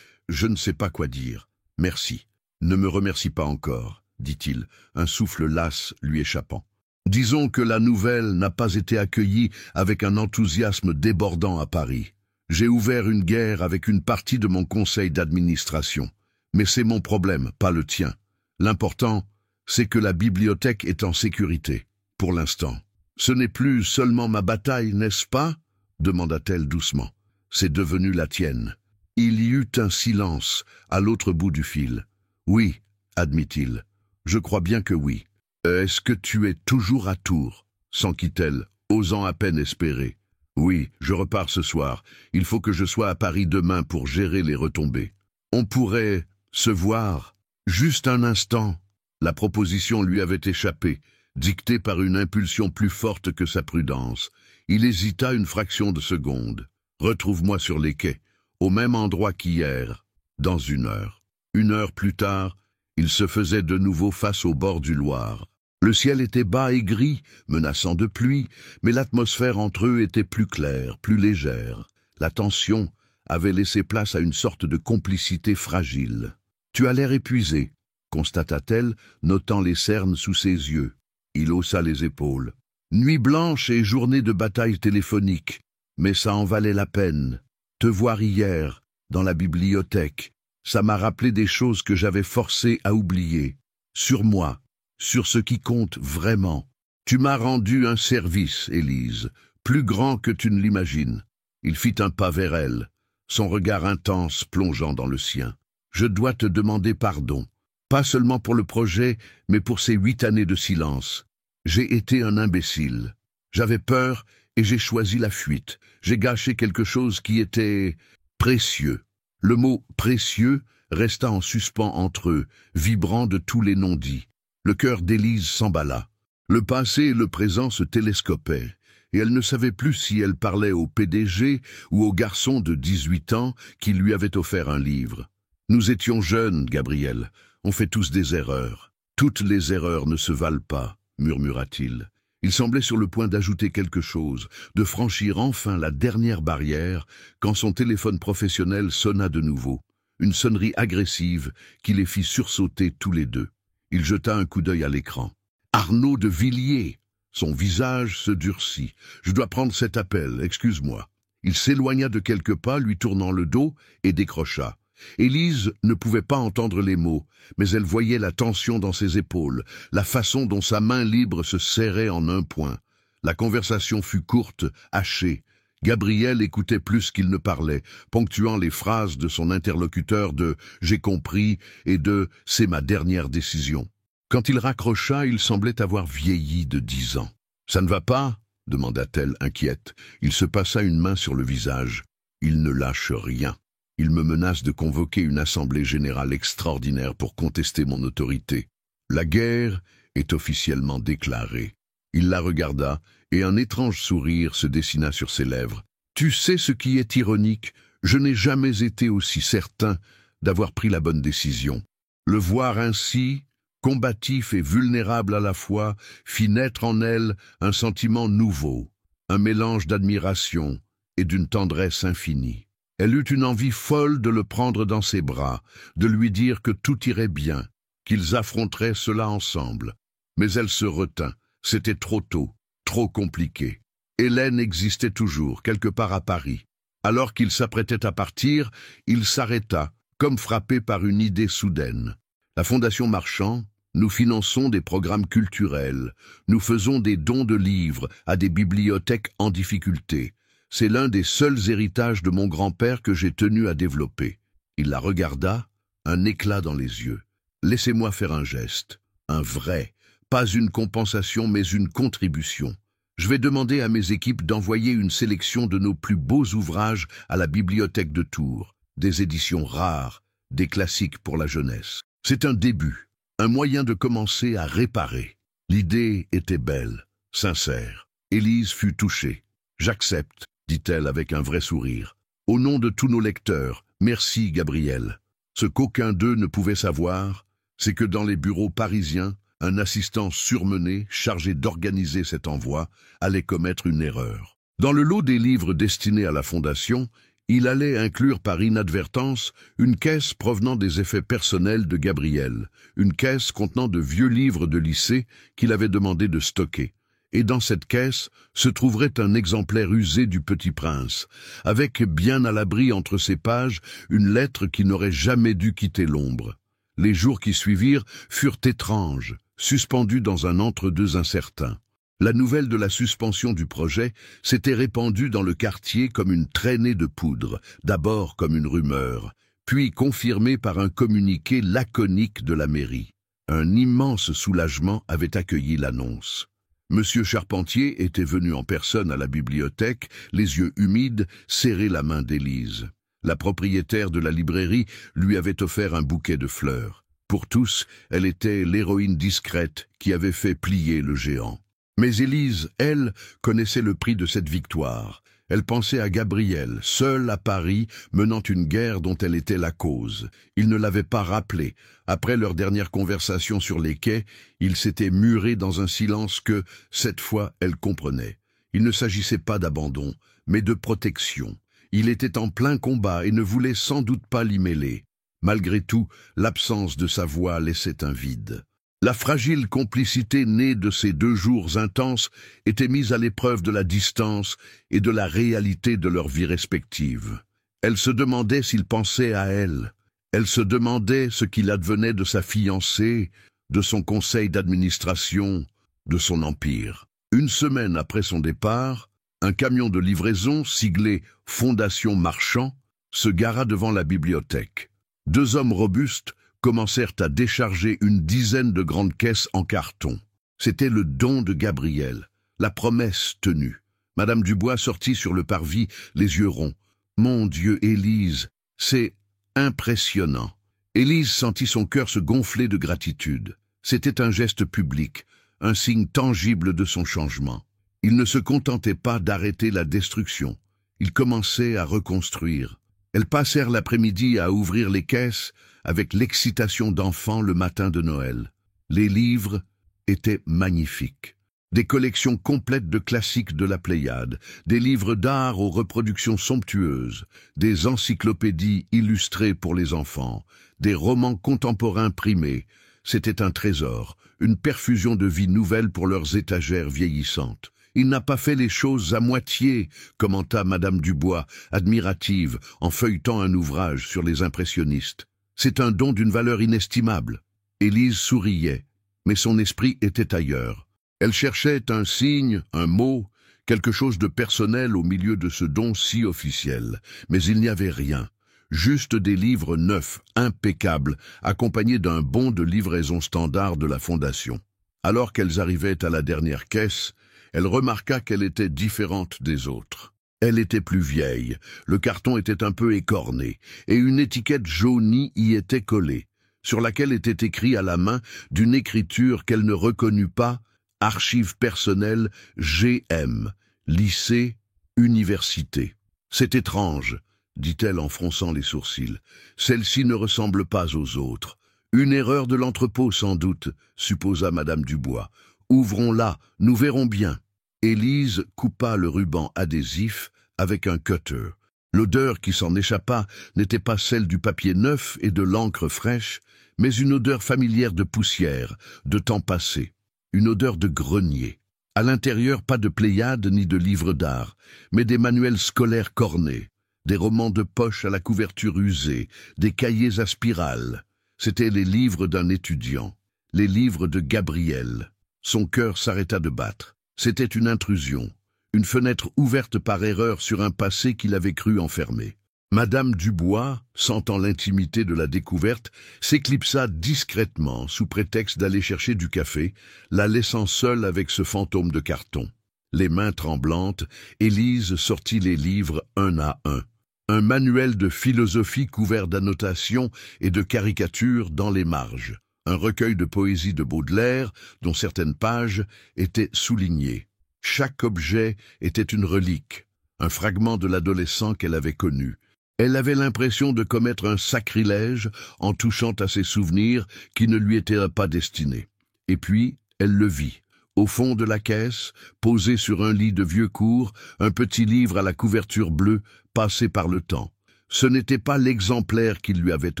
ne sais pas quoi dire. Merci. » « Ne me remercie pas encore, » dit-il, un souffle las lui échappant. « Disons que la nouvelle n'a pas été accueillie avec un enthousiasme débordant à Paris. J'ai ouvert une guerre avec une partie de mon conseil d'administration. Mais c'est mon problème, pas le tien. L'important, c'est que la bibliothèque est en sécurité, pour l'instant. Ce n'est plus seulement ma bataille, n'est-ce pas ? Demanda-t-elle doucement. C'est devenu la tienne. Il y eut un silence à l'autre bout du fil. Oui, admit-il. Je crois bien que oui. Est-ce que tu es toujours à Tours ? S'enquit-elle, osant à peine espérer. Oui, je repars ce soir. Il faut que je sois à Paris demain pour gérer les retombées. On pourrait se voir juste un instant. La proposition lui avait échappé, dictée par une impulsion plus forte que sa prudence. Il hésita une fraction de seconde. Retrouve-moi sur les quais, au même endroit qu'hier, dans 1 heure. 1 heure plus tard, il se faisait de nouveau face au bord du Loir. Le ciel était bas et gris, menaçant de pluie, mais l'atmosphère entre eux était plus claire, plus légère. La tension avait laissé place à une sorte de complicité fragile. « Tu as l'air épuisé », constata-t-elle, notant les cernes sous ses yeux. Il haussa les épaules. « Nuit blanche et journée de bataille téléphonique, mais ça en valait la peine. Te voir hier, dans la bibliothèque, Ça m'a rappelé des choses que j'avais forcé à oublier. Sur moi, sur ce qui compte vraiment. Tu m'as rendu un service, Élise, plus grand que tu ne l'imagines. Il fit un pas vers elle, son regard intense plongeant dans le sien. Je dois te demander pardon, pas seulement pour le projet, mais pour ces 8 années de silence. J'ai été un imbécile. J'avais peur et j'ai choisi la fuite. J'ai gâché quelque chose qui était précieux. Le mot « précieux » resta en suspens entre eux, vibrant de tous les non-dits. Le cœur d'Élise s'emballa. Le passé et le présent se télescopaient, et elle ne savait plus si elle parlait au PDG ou au garçon de 18 ans qui lui avait offert un livre. Nous étions jeunes, Gabriel. On fait tous des erreurs. Toutes les erreurs ne se valent pas, murmura-t-il. Il semblait sur le point d'ajouter quelque chose, de franchir enfin la dernière barrière, quand son téléphone professionnel sonna de nouveau. Une sonnerie agressive qui les fit sursauter tous les deux. Il jeta un coup d'œil à l'écran. Arnaud de Villiers. Son visage se durcit. Je dois prendre cet appel, excuse-moi. Il s'éloigna de quelques pas, lui tournant le dos, et décrocha. Élise ne pouvait pas entendre les mots, mais elle voyait la tension dans ses épaules, la façon dont sa main libre se serrait en un point. La conversation fut courte, hachée. Gabriel écoutait plus qu'il ne parlait, ponctuant les phrases de son interlocuteur de « j'ai compris » et de « c'est ma dernière décision ». Quand il raccrocha, il semblait avoir vieilli de 10 ans. « Ça ne va pas ?» demanda-t-elle, inquiète. Il se passa une main sur le visage. « Il ne lâche rien. Il me menace de convoquer une assemblée générale extraordinaire pour contester mon autorité. La guerre est officiellement déclarée. » Il la regarda, et un étrange sourire se dessina sur ses lèvres. « Tu sais ce qui est ironique? Je n'ai jamais été aussi certain d'avoir pris la bonne décision. » Le voir ainsi, combatif et vulnérable à la fois, fit naître en elle un sentiment nouveau, un mélange d'admiration et d'une tendresse infinie. Elle eut une envie folle de le prendre dans ses bras, de lui dire que tout irait bien, qu'ils affronteraient cela ensemble. Mais elle se retint. C'était trop tôt, trop compliqué. Hélène existait toujours, quelque part à Paris. Alors qu'il s'apprêtait à partir, il s'arrêta, comme frappé par une idée soudaine. La Fondation Marchand, nous finançons des programmes culturels, nous faisons des dons de livres à des bibliothèques en difficulté. C'est l'un des seuls héritages de mon grand-père que j'ai tenu à développer. Il la regarda, un éclat dans les yeux. Laissez-moi faire un geste, un vrai. Pas une compensation, mais une contribution. Je vais demander à mes équipes d'envoyer une sélection de nos plus beaux ouvrages à la bibliothèque de Tours, des éditions rares, des classiques pour la jeunesse. C'est un début, un moyen de commencer à réparer. L'idée était belle, sincère. Élise fut touchée. « J'accepte », dit-elle avec un vrai sourire. « Au nom de tous nos lecteurs, merci Gabriel. » Ce qu'aucun d'eux ne pouvait savoir, c'est que dans les bureaux parisiens, un assistant surmené, chargé d'organiser cet envoi, allait commettre une erreur. Dans le lot des livres destinés à la Fondation, il allait inclure par inadvertance une caisse provenant des effets personnels de Gabriel, une caisse contenant de vieux livres de lycée qu'il avait demandé de stocker. Et dans cette caisse se trouverait un exemplaire usé du Petit Prince, avec bien à l'abri entre ses pages une lettre qui n'aurait jamais dû quitter l'ombre. Les jours qui suivirent furent étranges, suspendus dans un entre-deux incertain. La nouvelle de la suspension du projet s'était répandue dans le quartier comme une traînée de poudre, d'abord comme une rumeur, puis confirmée par un communiqué laconique de la mairie. Un immense soulagement avait accueilli l'annonce. Monsieur Charpentier était venu en personne à la bibliothèque, les yeux humides, serrer la main d'Élise. La propriétaire de la librairie lui avait offert un bouquet de fleurs. Pour tous, elle était l'héroïne discrète qui avait fait plier le géant. Mais Élise, elle, connaissait le prix de cette victoire. Elle pensait à Gabriel, seule à Paris, menant une guerre dont elle était la cause. Il ne l'avait pas rappelé. Après leur dernière conversation sur les quais, il s'était muré dans un silence que, cette fois, elle comprenait. Il ne s'agissait pas d'abandon, mais de protection. Il était en plein combat et ne voulait sans doute pas l'y mêler. Malgré tout, l'absence de sa voix laissait un vide. La fragile complicité née de ces 2 jours intenses était mise à l'épreuve de la distance et de la réalité de leur vie respective. Elle se demandait s'il pensait à elle. Elle se demandait ce qu'il advenait de sa fiancée, de son conseil d'administration, de son empire. Une semaine après son départ, un camion de livraison siglé Fondation Marchand se gara devant la bibliothèque. 2 hommes robustes commencèrent à décharger une dizaine de grandes caisses en carton. C'était le don de Gabriel, la promesse tenue. Madame Dubois sortit sur le parvis, les yeux ronds. « Mon Dieu, Élise, c'est impressionnant. » Élise sentit son cœur se gonfler de gratitude. C'était un geste public, un signe tangible de son changement. Il ne se contentait pas d'arrêter la destruction. Il commençait à reconstruire. Elles passèrent l'après-midi à ouvrir les caisses avec l'excitation d'enfants le matin de Noël. Les livres étaient magnifiques. Des collections complètes de classiques de la Pléiade, des livres d'art aux reproductions somptueuses, des encyclopédies illustrées pour les enfants, des romans contemporains primés. C'était un trésor, une perfusion de vie nouvelle pour leurs étagères vieillissantes. Il n'a pas fait les choses à moitié, commenta Madame Dubois, admirative, en feuilletant un ouvrage sur les impressionnistes. C'est un don d'une valeur inestimable. Élise souriait, mais son esprit était ailleurs. Elle cherchait un signe, un mot, quelque chose de personnel au milieu de ce don si officiel. Mais il n'y avait rien. Juste des livres neufs, impeccables, accompagnés d'un bon de livraison standard de la Fondation. Alors qu'elles arrivaient à la dernière caisse, elle remarqua qu'elle était différente des autres. Elle était plus vieille, le carton était un peu écorné, et une étiquette jaunie y était collée, sur laquelle était écrit à la main, d'une écriture qu'elle ne reconnut pas, « Archives personnelles GM, lycée, université ». « C'est étrange », dit-elle en fronçant les sourcils. « Celle-ci ne ressemble pas aux autres. Une erreur de l'entrepôt sans doute, supposa Madame Dubois. Ouvrons-la, nous verrons bien. » Élise coupa le ruban adhésif avec un cutter. L'odeur qui s'en échappa n'était pas celle du papier neuf et de l'encre fraîche, mais une odeur familière de poussière, de temps passé, une odeur de grenier. À l'intérieur, pas de Pléiade ni de livres d'art, mais des manuels scolaires cornés, des romans de poche à la couverture usée, des cahiers à spirale. C'étaient les livres d'un étudiant, les livres de Gabriel. Son cœur s'arrêta de battre. C'était une intrusion, une fenêtre ouverte par erreur sur un passé qu'il avait cru enfermé. Madame Dubois, sentant l'intimité de la découverte, s'éclipsa discrètement sous prétexte d'aller chercher du café, la laissant seule avec ce fantôme de carton. Les mains tremblantes, Élise sortit les livres un à un. Un manuel de philosophie couvert d'annotations et de caricatures dans les marges. Un recueil de poésie de Baudelaire, dont certaines pages étaient soulignées. Chaque objet était une relique, un fragment de l'adolescent qu'elle avait connu. Elle avait l'impression de commettre un sacrilège en touchant à ses souvenirs qui ne lui étaient pas destinés. Et puis, elle le vit. Au fond de la caisse, posé sur un lit de vieux cours, un petit livre à la couverture bleue, passé par le temps. Ce n'était pas l'exemplaire qu'il lui avait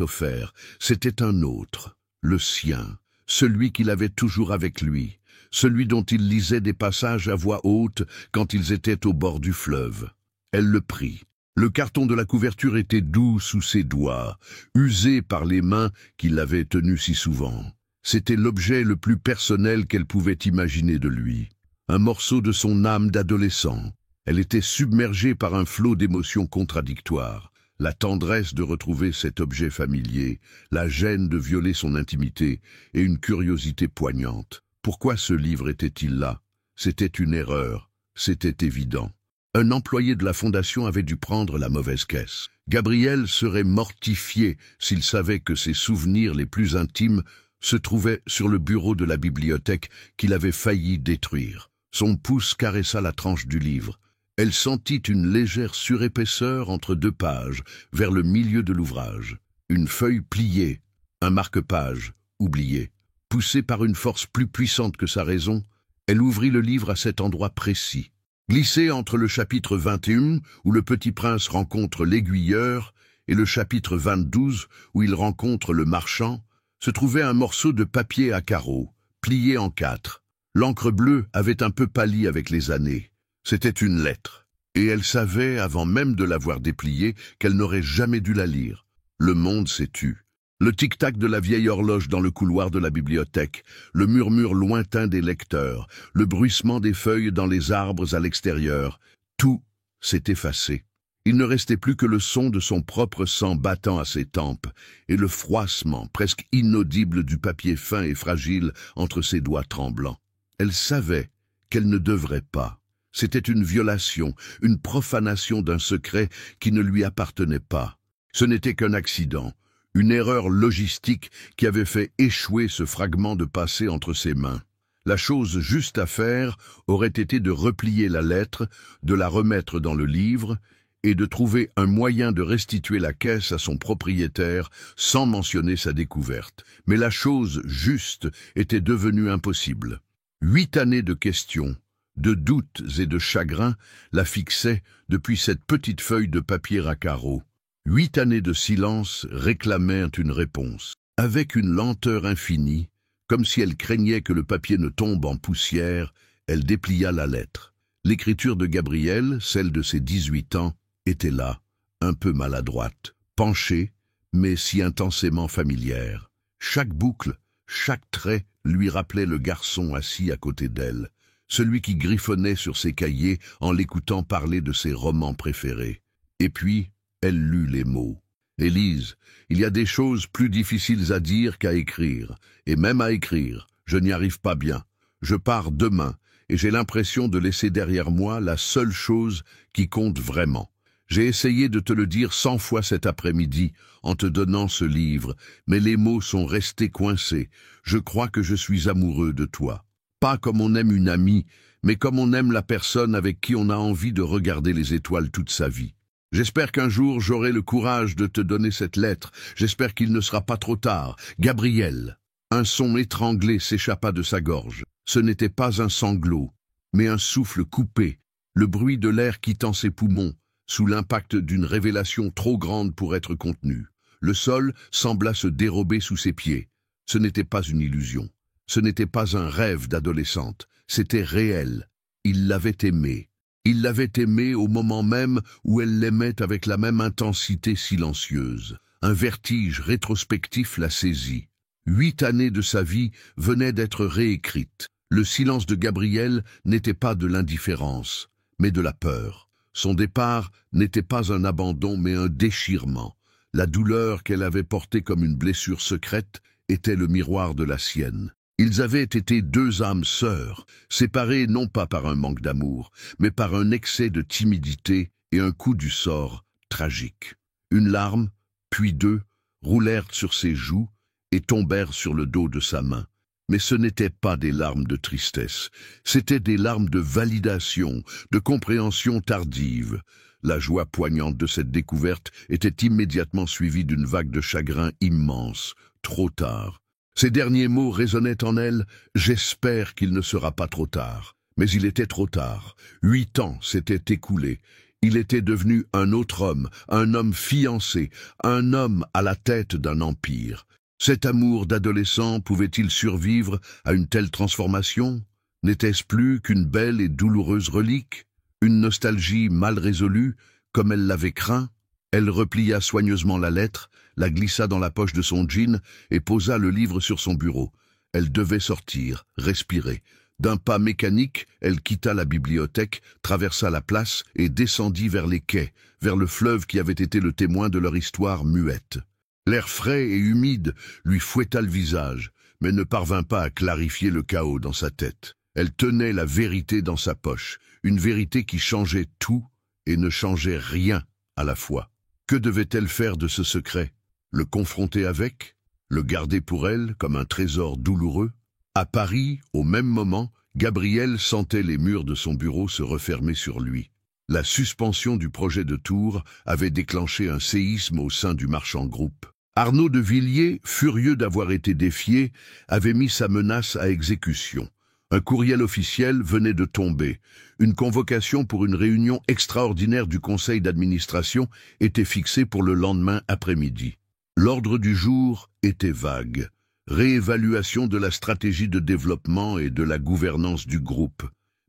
offert, c'était un autre. Le sien, celui qu'il avait toujours avec lui, celui dont il lisait des passages à voix haute quand ils étaient au bord du fleuve. Elle le prit. Le carton de la couverture était doux sous ses doigts, usé par les mains qui l'avaient tenu si souvent. C'était l'objet le plus personnel qu'elle pouvait imaginer de lui. Un morceau de son âme d'adolescent. Elle était submergée par un flot d'émotions contradictoires. La tendresse de retrouver cet objet familier, la gêne de violer son intimité et une curiosité poignante. Pourquoi ce livre était-il là? C'était une erreur, c'était évident. Un employé de la Fondation avait dû prendre la mauvaise caisse. Gabriel serait mortifié s'il savait que ses souvenirs les plus intimes se trouvaient sur le bureau de la bibliothèque qu'il avait failli détruire. Son pouce caressa la tranche du livre. Elle sentit une légère surépaisseur entre 2 pages, vers le milieu de l'ouvrage. Une feuille pliée, un marque-page, oublié. Poussée par une force plus puissante que sa raison, elle ouvrit le livre à cet endroit précis. Glissé entre le chapitre 21, où le petit prince rencontre l'aiguilleur, et le chapitre 22, où il rencontre le marchand, se trouvait un morceau de papier à carreaux, plié en 4. L'encre bleue avait un peu pâli avec les années. C'était une lettre, et elle savait, avant même de l'avoir dépliée, qu'elle n'aurait jamais dû la lire. Le monde s'est tu. Le tic-tac de la vieille horloge dans le couloir de la bibliothèque, le murmure lointain des lecteurs, le bruissement des feuilles dans les arbres à l'extérieur, tout s'est effacé. Il ne restait plus que le son de son propre sang battant à ses tempes et le froissement presque inaudible du papier fin et fragile entre ses doigts tremblants. Elle savait qu'elle ne devrait pas. C'était une violation, une profanation d'un secret qui ne lui appartenait pas. Ce n'était qu'un accident, une erreur logistique qui avait fait échouer ce fragment de passé entre ses mains. La chose juste à faire aurait été de replier la lettre, de la remettre dans le livre et de trouver un moyen de restituer la caisse à son propriétaire sans mentionner sa découverte. Mais la chose juste était devenue impossible. 8 années de questions, de doutes et de chagrins la fixaient depuis cette petite feuille de papier à carreaux. 8 années de silence réclamaient une réponse. Avec une lenteur infinie, comme si elle craignait que le papier ne tombe en poussière, elle déplia la lettre. L'écriture de Gabrielle, celle de ses 18 ans, était là, un peu maladroite, penchée, mais si intensément familière. Chaque boucle, chaque trait lui rappelait le garçon assis à côté d'elle, celui qui griffonnait sur ses cahiers en l'écoutant parler de ses romans préférés. Et puis, elle lut les mots. « Élise, il y a des choses plus difficiles à dire qu'à écrire, et même à écrire, je n'y arrive pas bien. Je pars demain, et j'ai l'impression de laisser derrière moi la seule chose qui compte vraiment. J'ai essayé de te le dire 100 fois cet après-midi en te donnant ce livre, mais les mots sont restés coincés. Je crois que je suis amoureux de toi. Pas comme on aime une amie, mais comme on aime la personne avec qui on a envie de regarder les étoiles toute sa vie. J'espère qu'un jour j'aurai le courage de te donner cette lettre. J'espère qu'il ne sera pas trop tard. Gabrielle. » Un son étranglé s'échappa de sa gorge. Ce n'était pas un sanglot, mais un souffle coupé, le bruit de l'air quittant ses poumons, sous l'impact d'une révélation trop grande pour être contenue. Le sol sembla se dérober sous ses pieds. Ce n'était pas une illusion. Ce n'était pas un rêve d'adolescente. C'était réel. Il l'avait aimée. Il l'avait aimée au moment même où elle l'aimait avec la même intensité silencieuse. Un vertige rétrospectif la saisit. 8 années de sa vie venaient d'être réécrites. Le silence de Gabrielle n'était pas de l'indifférence, mais de la peur. Son départ n'était pas un abandon, mais un déchirement. La douleur qu'elle avait portée comme une blessure secrète était le miroir de la sienne. Ils avaient été 2 âmes sœurs, séparées non pas par un manque d'amour, mais par un excès de timidité et un coup du sort tragique. Une larme, puis 2, roulèrent sur ses joues et tombèrent sur le dos de sa main. Mais ce n'étaient pas des larmes de tristesse, c'étaient des larmes de validation, de compréhension tardive. La joie poignante de cette découverte était immédiatement suivie d'une vague de chagrin immense, trop tard. Ces derniers mots résonnaient en elle, « J'espère qu'il ne sera pas trop tard ». Mais il était trop tard. 8 ans s'étaient écoulés. Il était devenu un autre homme, un homme fiancé, un homme à la tête d'un empire. Cet amour d'adolescent pouvait-il survivre à une telle transformation? N'était-ce plus qu'une belle et douloureuse relique? Une nostalgie mal résolue, comme elle l'avait craint? Elle replia soigneusement la lettre, la glissa dans la poche de son jean et posa le livre sur son bureau. Elle devait sortir, respirer. D'un pas mécanique, elle quitta la bibliothèque, traversa la place et descendit vers les quais, vers le fleuve qui avait été le témoin de leur histoire muette. L'air frais et humide lui fouetta le visage, mais ne parvint pas à clarifier le chaos dans sa tête. Elle tenait la vérité dans sa poche, une vérité qui changeait tout et ne changeait rien à la fois. Que devait-elle faire de ce secret? Le confronter avec? Le garder pour elle comme un trésor douloureux? À Paris, au même moment, Gabrielle sentait les murs de son bureau se refermer sur lui. La suspension du projet de Tours avait déclenché un séisme au sein du marchand groupe. Arnaud de Villiers, furieux d'avoir été défié, avait mis sa menace à exécution. Un courriel officiel venait de tomber. Une convocation pour une réunion extraordinaire du conseil d'administration était fixée pour le lendemain après-midi. L'ordre du jour était vague. Réévaluation de la stratégie de développement et de la gouvernance du groupe.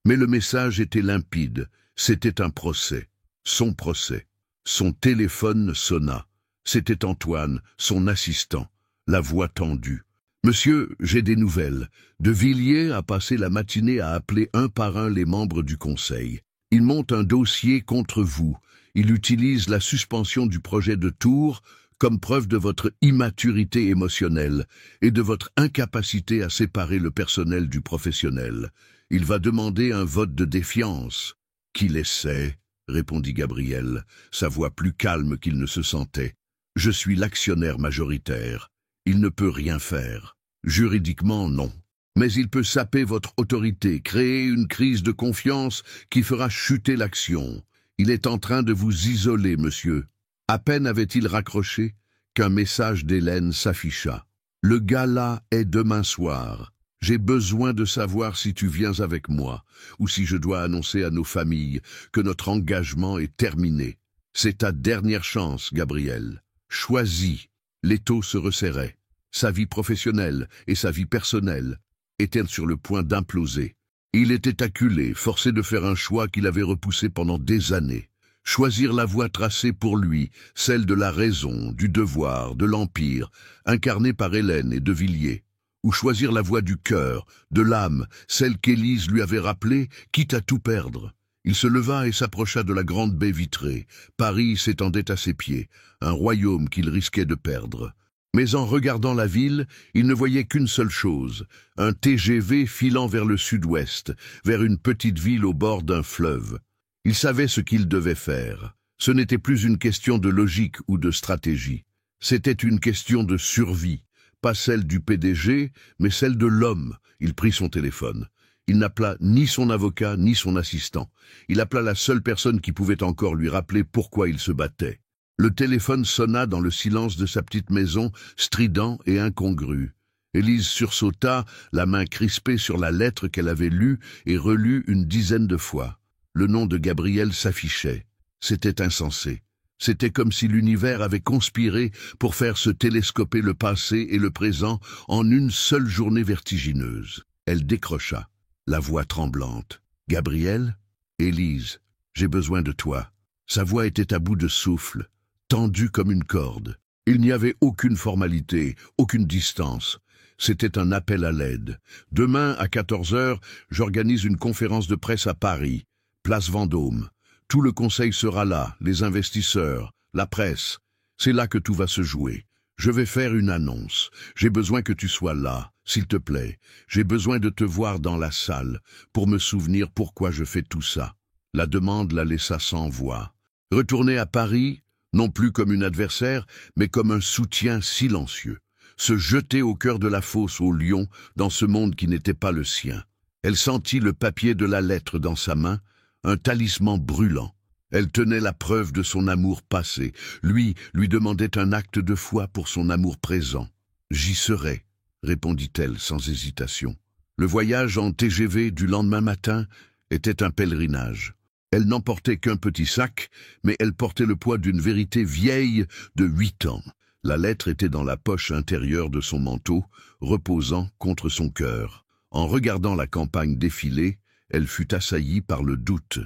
Mais le message était limpide. C'était un procès. Son procès. Son téléphone sonna. C'était Antoine, son assistant. la voix tendue. « Monsieur, j'ai des nouvelles. De Villiers a passé la matinée à appeler un par un les membres du conseil. Il monte un dossier contre vous. Il utilise la suspension du projet de Tours comme preuve de votre immaturité émotionnelle et de votre incapacité à séparer le personnel du professionnel. Il va demander un vote de défiance. »« Qu'il essaie » répondit Gabriel, sa voix plus calme qu'il ne se sentait. « Je suis l'actionnaire majoritaire. Il ne peut rien faire. Juridiquement, non. Mais il peut saper votre autorité, créer une crise de confiance qui fera chuter l'action. Il est en train de vous isoler, monsieur. » À peine avait-il raccroché qu'un message d'Hélène s'afficha. « Le gala est demain soir. J'ai besoin de savoir si tu viens avec moi, ou si je dois annoncer à nos familles que notre engagement est terminé. C'est ta dernière chance, Gabriel. Choisis. » L'étau se resserrait. Sa vie professionnelle et sa vie personnelle étaient sur le point d'imploser. Il était acculé, forcé de faire un choix qu'il avait repoussé pendant des années. Choisir la voie tracée pour lui, celle de la raison, du devoir, de l'empire, incarnée par Hélène et de Villiers. Ou choisir la voie du cœur, de l'âme, celle qu'Élise lui avait rappelée, quitte à tout perdre. Il se leva et s'approcha de la grande baie vitrée. Paris s'étendait à ses pieds, un royaume qu'il risquait de perdre. Mais en regardant la ville, il ne voyait qu'une seule chose, un TGV filant vers le sud-ouest, vers une petite ville au bord d'un fleuve. Il savait ce qu'il devait faire. Ce n'était plus une question de logique ou de stratégie. C'était une question de survie, pas celle du PDG, mais celle de l'homme. Il prit son téléphone. Il n'appela ni son avocat ni son assistant. Il appela la seule personne qui pouvait encore lui rappeler pourquoi il se battait. Le téléphone sonna dans le silence de sa petite maison, strident et incongru. Élise sursauta, la main crispée sur la lettre qu'elle avait lue et relue une dizaine de fois. Le nom de Gabriel s'affichait. C'était insensé. C'était comme si l'univers avait conspiré pour faire se télescoper le passé et le présent en une seule journée vertigineuse. Elle décrocha, la voix tremblante. « Gabriel ? Élise, j'ai besoin de toi. » Sa voix était à bout de souffle, tendue comme une corde. Il n'y avait aucune formalité, aucune distance. C'était un appel à l'aide. « Demain, à 14 heures, j'organise une conférence de presse à Paris, place Vendôme. Tout le conseil sera là, les investisseurs, la presse. C'est là que tout va se jouer. Je vais faire une annonce. J'ai besoin que tu sois là, s'il te plaît. J'ai besoin de te voir dans la salle, pour me souvenir pourquoi je fais tout ça. » La demande la laissa sans voix. Retourner à Paris, non plus comme une adversaire, mais comme un soutien silencieux. Se jeter au cœur de la fosse au lion, dans ce monde qui n'était pas le sien. Elle sentit le papier de la lettre dans sa main, un talisman brûlant. Elle tenait la preuve de son amour passé. Lui demandait un acte de foi pour son amour présent. « J'y serai », répondit-elle sans hésitation. Le voyage en TGV du lendemain matin était un pèlerinage. Elle n'emportait qu'un petit sac, mais elle portait le poids d'une vérité vieille de 8 ans. La lettre était dans la poche intérieure de son manteau, reposant contre son cœur. En regardant la campagne défiler, elle fut assaillie par le doute.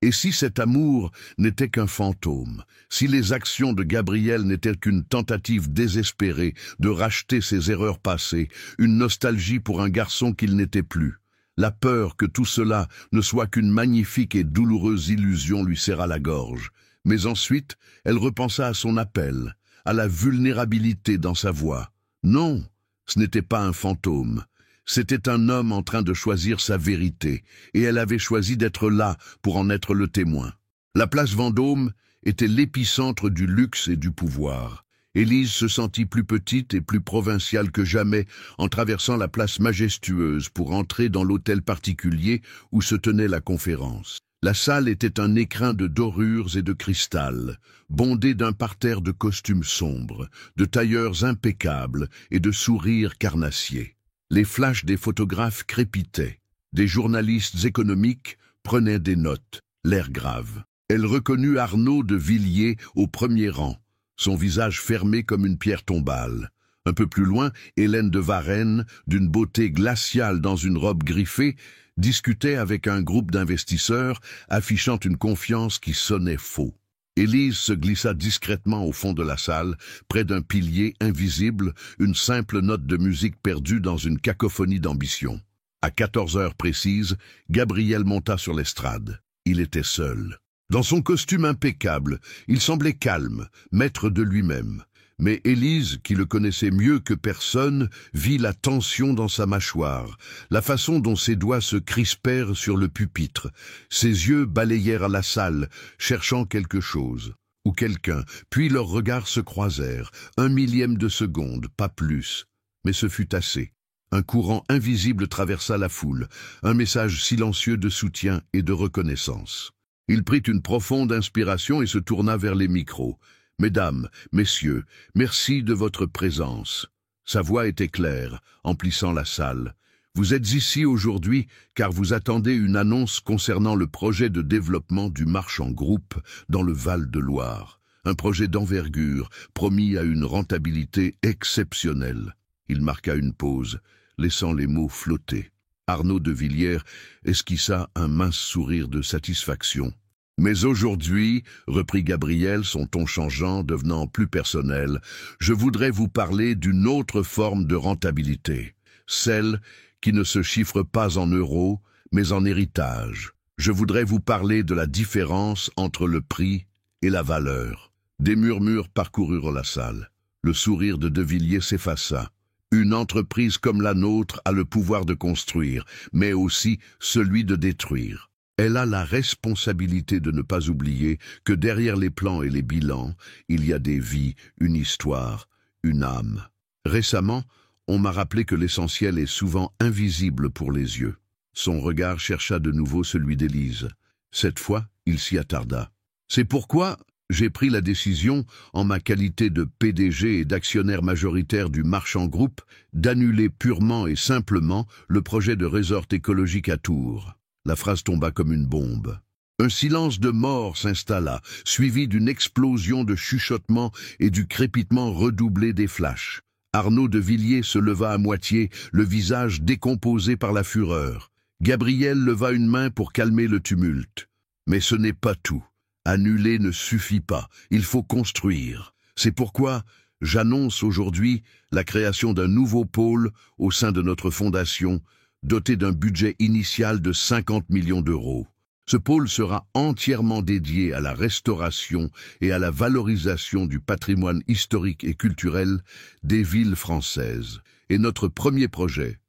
Et si cet amour n'était qu'un fantôme, si les actions de Gabriel n'étaient qu'une tentative désespérée de racheter ses erreurs passées, une nostalgie pour un garçon qu'il n'était plus, la peur que tout cela ne soit qu'une magnifique et douloureuse illusion lui serra la gorge. Mais ensuite, elle repensa à son appel, à la vulnérabilité dans sa voix. Non, ce n'était pas un fantôme. C'était un homme en train de choisir sa vérité, et elle avait choisi d'être là pour en être le témoin. La place Vendôme était l'épicentre du luxe et du pouvoir. Élise se sentit plus petite et plus provinciale que jamais en traversant la place majestueuse pour entrer dans l'hôtel particulier où se tenait la conférence. La salle était un écrin de dorures et de cristal, bondé d'un parterre de costumes sombres, de tailleurs impeccables et de sourires carnassiers. Les flashs des photographes crépitaient. Des journalistes économiques prenaient des notes, l'air grave. Elle reconnut Arnaud de Villiers au premier rang, son visage fermé comme une pierre tombale. Un peu plus loin, Hélène de Varenne, d'une beauté glaciale dans une robe griffée, discutait avec un groupe d'investisseurs, affichant une confiance qui sonnait faux. Élise se glissa discrètement au fond de la salle, près d'un pilier invisible, une simple note de musique perdue dans une cacophonie d'ambition. À 14 heures précises, Gabriel monta sur l'estrade. Il était seul. Dans son costume impeccable, il semblait calme, maître de lui-même. Mais Élise, qui le connaissait mieux que personne, vit la tension dans sa mâchoire, la façon dont ses doigts se crispèrent sur le pupitre. Ses yeux balayèrent la salle, cherchant quelque chose, ou quelqu'un, puis leurs regards se croisèrent, 1/1000 de seconde, pas plus. Mais ce fut assez. Un courant invisible traversa la foule, un message silencieux de soutien et de reconnaissance. Il prit une profonde inspiration et se tourna vers les micros. « Mesdames, messieurs, merci de votre présence. » Sa voix était claire, emplissant la salle. « Vous êtes ici aujourd'hui car vous attendez une annonce concernant le projet de développement du marche en groupe dans le Val-de-Loire. Un projet d'envergure, promis à une rentabilité exceptionnelle. » Il marqua une pause, laissant les mots flotter. Arnaud de Villiers esquissa un mince sourire de satisfaction. « Mais aujourd'hui, reprit Gabriel, son ton changeant, devenant plus personnel, je voudrais vous parler d'une autre forme de rentabilité, celle qui ne se chiffre pas en euros, mais en héritage. Je voudrais vous parler de la différence entre le prix et la valeur. » Des murmures parcoururent la salle. Le sourire de Villiers s'effaça. Une entreprise comme la nôtre a le pouvoir de construire, mais aussi celui de détruire. Elle a la responsabilité de ne pas oublier que derrière les plans et les bilans, il y a des vies, une histoire, une âme. Récemment, on m'a rappelé que l'essentiel est souvent invisible pour les yeux. Son regard chercha de nouveau celui d'Élise. Cette fois, il s'y attarda. C'est pourquoi j'ai pris la décision, en ma qualité de PDG et d'actionnaire majoritaire du Marchand Group, d'annuler purement et simplement le projet de resort écologique à Tours. La phrase tomba comme une bombe. Un silence de mort s'installa, suivi d'une explosion de chuchotements et du crépitement redoublé des flashs. Arnaud de Villiers se leva à moitié, le visage décomposé par la fureur. Gabriel leva une main pour calmer le tumulte. Mais ce n'est pas tout. Annuler ne suffit pas, il faut construire. C'est pourquoi j'annonce aujourd'hui la création d'un nouveau pôle au sein de notre fondation, doté d'un budget initial de 50 millions d'euros. Ce pôle sera entièrement dédié à la restauration et à la valorisation du patrimoine historique et culturel des villes françaises. Et notre premier projet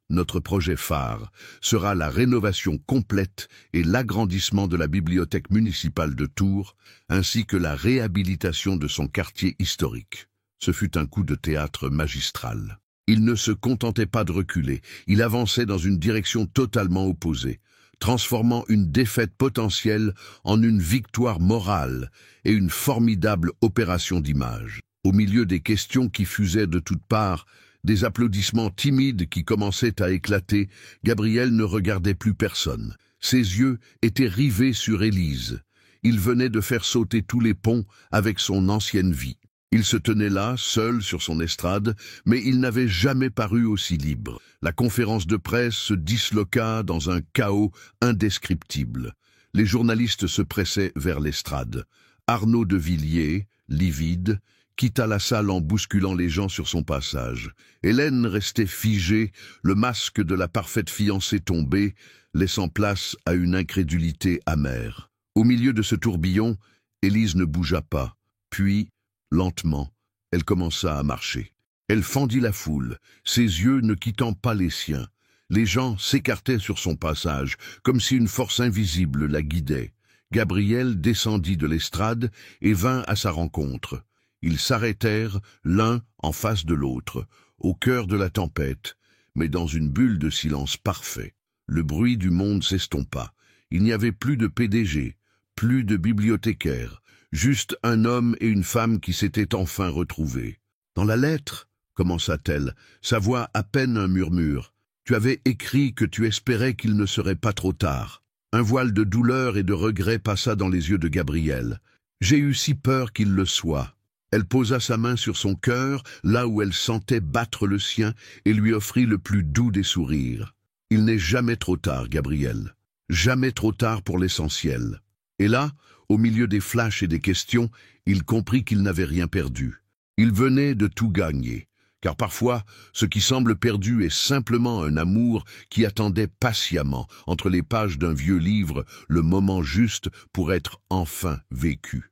phare, sera la rénovation complète et l'agrandissement de la bibliothèque municipale de Tours, ainsi que la réhabilitation de son quartier historique. Ce fut un coup de théâtre magistral. Il ne se contentait pas de reculer, il avançait dans une direction totalement opposée, transformant une défaite potentielle en une victoire morale et une formidable opération d'image. Au milieu des questions qui fusaient de toutes parts, des applaudissements timides qui commençaient à éclater, Gabriel ne regardait plus personne. Ses yeux étaient rivés sur Élise. Il venait de faire sauter tous les ponts avec son ancienne vie. Il se tenait là, seul sur son estrade, mais il n'avait jamais paru aussi libre. La conférence de presse se disloqua dans un chaos indescriptible. Les journalistes se pressaient vers l'estrade. Arnaud de Villiers, livide, quitta la salle en bousculant les gens sur son passage. Hélène restait figée, le masque de la parfaite fiancée tombé, laissant place à une incrédulité amère. Au milieu de ce tourbillon, Élise ne bougea pas. Puis, lentement, elle commença à marcher. Elle fendit la foule, ses yeux ne quittant pas les siens. Les gens s'écartaient sur son passage, comme si une force invisible la guidait. Gabriel descendit de l'estrade et vint à sa rencontre. Ils s'arrêtèrent, l'un en face de l'autre, au cœur de la tempête, mais dans une bulle de silence parfait. Le bruit du monde s'estompa. Il n'y avait plus de PDG, plus de bibliothécaire, juste un homme et une femme qui s'étaient enfin retrouvés. « Dans la lettre, commença-t-elle, sa voix à peine un murmure, tu avais écrit que tu espérais qu'il ne serait pas trop tard. » Un voile de douleur et de regret passa dans les yeux de Gabriel. « J'ai eu si peur qu'il le soit. » Elle posa sa main sur son cœur, là où elle sentait battre le sien, et lui offrit le plus doux des sourires. « Il n'est jamais trop tard, Gabriel. Jamais trop tard pour l'essentiel. » Et là, Au milieu des flashs et des questions, il comprit qu'il n'avait rien perdu. Il venait de tout gagner, car parfois, ce qui semble perdu est simplement un amour qui attendait patiemment, entre les pages d'un vieux livre, le moment juste pour être enfin vécu.